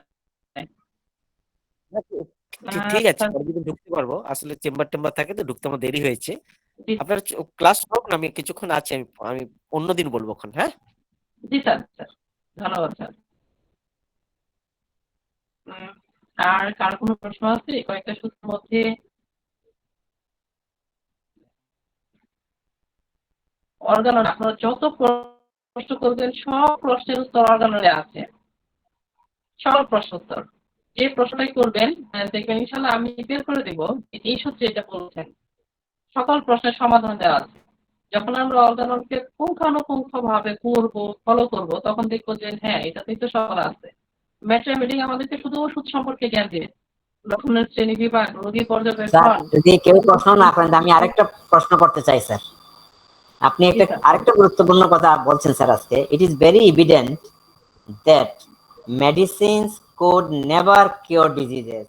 ঠিক আছে, পরে দিকে ঢুকতে পারবো। আসলে চেম্বার টেম্বার থাকে তো, ঢুকতে আমার দেরি হয়েছে। আপনার ক্লাস হোক না, আমি কিছুক্ষণ আছি, আমি অন্যদিন বলবো এখন। হ্যাঁ, জি স্যার, স্যার ধন্যবাদ স্যার। আর কার কোনো প্রশ্ন আছে কয়েকটা সূত্রের মধ্যে? অর্গানন, আপনারা যত প্রশ্ন করবেন সব প্রশ্নের উত্তর অর্গাননে আছে, সব প্রশ্ন উত্তর। যে প্রশ্নটাই করবেন দেখবেন ইনশাল্লাহ আমি বের করে দেব এই সূত্রে এটা বলছেন। সকল প্রশ্নের সমাধান দেওয়া আছে। যখন আমরা অর্গাননকে পুঙ্খানুপুঙ্খ ভাবে ফলো করবো, তখন দেখবো যে হ্যাঁ, এটাতেই তো সকল আছে। ম্যাথমেটিক আমাদেরকে শুধু ওষুধ সম্পর্কে জ্ঞান দেবে, লক্ষণের শ্রেণী বিভাগ, রোগী স্যার পর্যবেক্ষণ। যদি কেউ প্রশ্ন না করেন, আমি আরেকটা প্রশ্ন করতে চাই স্যার। আপনি আরেকটা গুরুত্বপূর্ণ কথা বলছেন স্যার আজকে। It is very evident that medicines could never cure diseases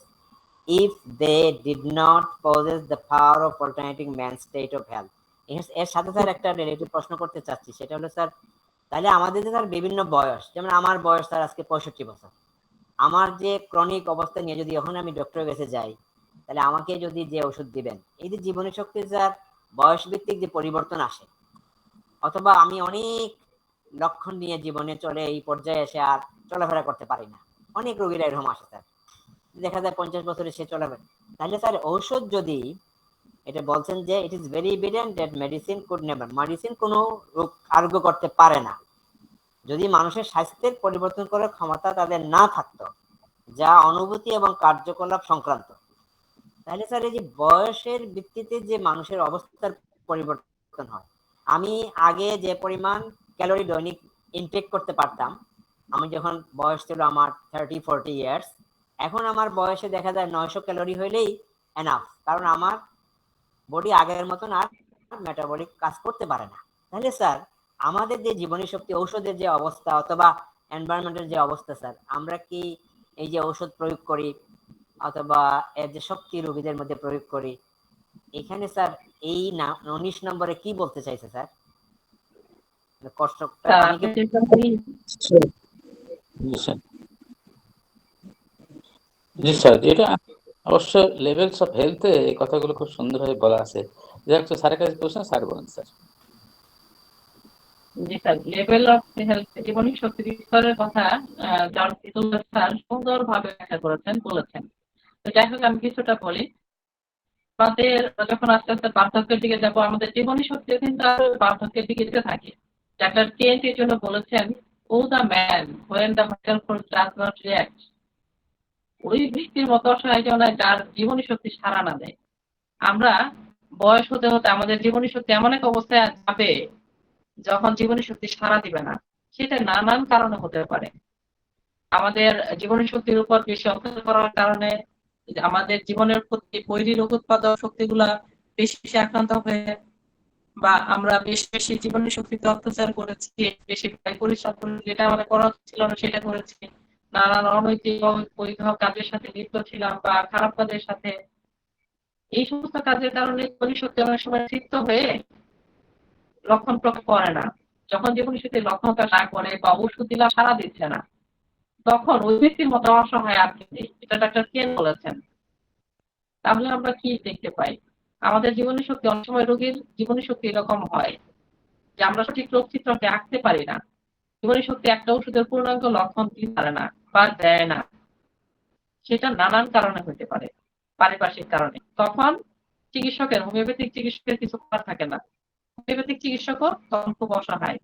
if they did not possess the power of alternating man's state of health. এর সাথে স্যার একটা রিলেটেড প্রশ্ন করতে চাচ্ছি, সেটা হলো স্যার, তাহলে আমাদের যে স্যার বিভিন্ন বয়স, যেমন আমার বয়স স্যার আজকে 65 বছর, আমার যে ক্রনিক অবস্থা নিয়ে যদি এখন আমি ডক্টরের কাছে যাই, তাহলে আমাকে যদি যে ওষুধ দিবেন, এই যে জীবনী শক্তি স্যার বয়স ভিত্তিক যে পরিবর্তন আসে, অথবা আমি অনেক লক্ষণ নিয়ে জীবনে চলে এই পর্যায়ে এসে আর চলাফেরা করতে পারি না, অনেক রোগীরা এরকম আসে স্যার, দেখা যায় 50 বছরে সে চলাফেরা, তাহলে স্যার ঔষধ যদি, এটা বলছেন যে it is very evident that medicine could never, medicine কোনো রোগ আরোগ্য করতে পারে না যদি মানুষের স্বাস্থ্যের পরিবর্তন করার ক্ষমতা তাদের না থাকতো, যা অনুভূতি এবং কার্যকলাপ সংক্রান্ত। তাহলে স্যার এই যে বয়সের ভিত্তিতে যে মানুষের অবস্থার পরিবর্তন হয়, আমি আগে যে পরিমাণ ক্যালোরি দৈনিক ইনটেক করতে পারতাম, আমি যখন বয়স ছিল আমার 30-40 ইয়ার্স, এখন আমার বয়সে দেখা যায় 900 ক্যালোরি হইলেই এনাফ, কারণ আমার বডি আগের মতন আর মেটাবলিক কাজ করতে পারে না। তাহলে স্যার আমাদের যে জীবনী শক্তি ঔষধের যে অবস্থা অথবা এনভায়রনমেন্টের যে অবস্থা স্যার, আমরা কি এই যে ঔষধ প্রয়োগ করি অথবা এর যে শক্তি রোগীদের মধ্যে প্রয়োগ করি, এখানে স্যার এই 19 নম্বরে কি বলতে চাইছে স্যার? কষ্টটা স্যার, আমি আপনি কি যেটা বলি- জি স্যার, জি স্যার, এটা অবশ্য লেভেলস অফ হেলথে এই কথাগুলো খুব সুন্দরভাবে বলা আছে। যাই হোক, স্যারের কাছে প্রশ্ন, স্যার বলেন স্যার। জি স্যার, লেভেল অফ হেলথ জীবনী শক্তির স্তরের কথা জন ফিতুল্লাহ স্যার সুন্দরভাবে ব্যাখ্যা করেছেন, বলেছেন। তো যাই হোক, আমি কিছুটা বলি। আমাদের যখন আস্তে আস্তে বার্ধক্যের দিকে যাব, আমাদের জীবনী শক্তিও কিন্তু আরো বার্ধক্যের দিকে যেতে থাকে। ডাক্তার কেন্ট এর জন্য বলেছেন, oh the man when the vital force does not react, ওই ব্যক্তির মতো অসহায় কেউ নাই যার জীবনী শক্তি সাড়া না দেয়। আমরা বয়স হতে হতে আমাদের জীবনী শক্তি এমন এক অবস্থায় যাবে যখন জীবনী শক্তি সাড়া দিবে না। সেটা নানান কারণে হতে পারে। আমাদের জীবনী শক্তির উপর বেশি অত্যাচার করার কারণে আমাদের জীবনের প্রতি বৈরী রোগ উৎপাদক শক্তিগুলা বেশি বেশি আক্রান্ত হয়ে, বা আমরা বেশি বেশি জীবনী শক্তিতে অত্যাচার করেছি, বেশি ব্যয় পরিশ্রম করেছি, যেটা আমাদের করা ছিল না সেটা করেছি, নানান অনৈতিক অবৈধ কাজের সাথে লিপ্ত ছিলাম বা খারাপ কাজের সাথে, এই সমস্ত কাজের কারণে জীবনী শক্তি অনেক সময় তৃপ্ত হয়ে লক্ষণ প্রকাশ করে না। যখন জীবনী শক্তি লক্ষণ প্রকাশ না করে বা ওষুধ দিলা সাড়া দিচ্ছে না, তখন ওই ব্যক্তির মতো অসহায় আপনি, এটা ডাক্তার কেন বলেছেন। তাহলে আমরা কি দেখতে পাই? আমাদের জীবনী শক্তি অনেক সময় রোগীর জীবনী শক্তি এরকম হয় যে আমরা সঠিক রোগ চিত্রকে আঁকতে পারি না। জীবনী শক্তি একটা ওষুধের পূর্ণাঙ্গ লক্ষণ দিতে পারে না বা দেয় না, সেটা নানান কারণে হতে পারে, পারিপার্শ্বিক কারণে। তখন হোমিওপ্যাথিক চিকিৎসকের কিছু করার থাকে না। হোমিওপ্যাথিক চিকিৎসকও তখন খুব অসহায়।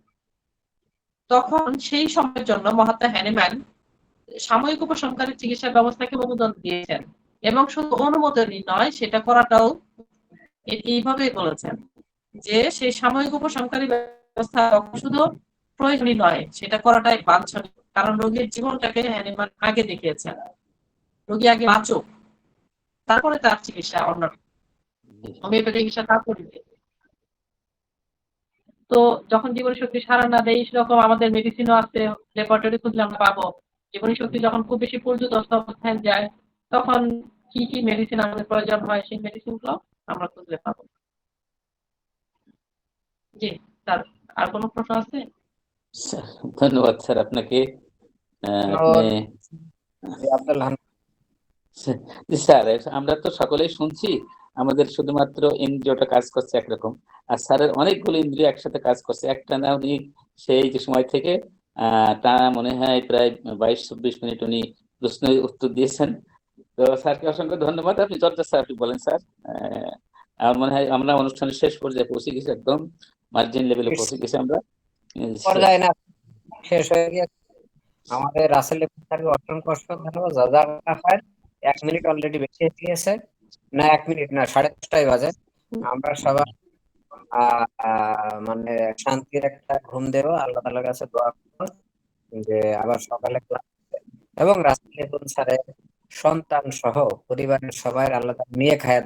তখন সেই সময়ের জন্য মহাত্মা হ্যানিম্যান সাময়িক উপশমকারী চিকিৎসা ব্যবস্থাকে অনুমোদন দিয়েছেন, এবং শুধু অনুমোদনই নয়, সেটা করাটাও এইভাবেই বলেছেন যে সেই সাময়িক উপশমকারী ব্যবস্থা শুধু প্রয়োজনই নয়, সেটা করাটাই বাঞ্ছনীয়। কারণ রোগীর জীবনটাকে হ্যানিম্যান আগে দেখিয়েছেন, রোগী আগে বাঁচুক, তারপরে তার চিকিৎসা অন্য হোমিওপ্যাথি চিকিৎসা তারপরে। তো যখন জীবনী শক্তি সাড়া না দেয়, সেরকম আমাদের মেডিসিনও আছে, ল্যাবরেটরি খুঁজলে আমরা পাবো। জীবনী শক্তি যখন খুব বেশি পর্যদস্ত অবস্থায় যায়, তখন কি কি মেডিসিন আমাদের প্রয়োজন হয়, সেই মেডিসিন গুলো আমরা খুঁজলে পাবো। জি স্যার, আর কোনো প্রশ্ন আছে? স্যার, ধন্যবাদ স্যার আপনাকে। আপনি জি স্যার, আমরা তো সকলেই শুনছি, আমাদের শুধুমাত্র ইন্দ্রিয়টা কাজ করছে একরকম, আর স্যারের অনেকগুলো ইন্দ্রিয় একসাথে কাজ করছে একটা না। উনি সেই যে সময় থেকে তা মনে হয় প্রায় 22-24 মিনিট উনি প্রশ্নের উত্তর দিয়েছেন। তো স্যারকে অসংখ্য ধন্যবাদ। আপনি যতটা স্যার আপনি বলেন স্যার। আমার মনে হয় আমরা অনুষ্ঠানের শেষ পর্যায়ে পৌঁছে গেছি, একদম মার্জিন লেভেলে পৌঁছে গেছি আমরা। পর্যায়ে না শেষ হয়ে গেছে। আমাদের রাসেল স্যারকে অসংখ্য ধন্যবাদ। জাযাকাল্লাহ খায়ের। 1 মিনিট অলরেডি বেশি হয়ে গেছে, না 1 মিনিট না, 10:30 বাজে। আমরা সবাই মানে শান্তির একটা ঘুম দেব, আল্লাহ তাআলার কাছে দোয়া করব যে আবার সকালে ক্লাস, এবং রাসেল স্যারের সন্তান সহ পরিবারের সবাই আল্লাহ তাআলা নিয়ে খায়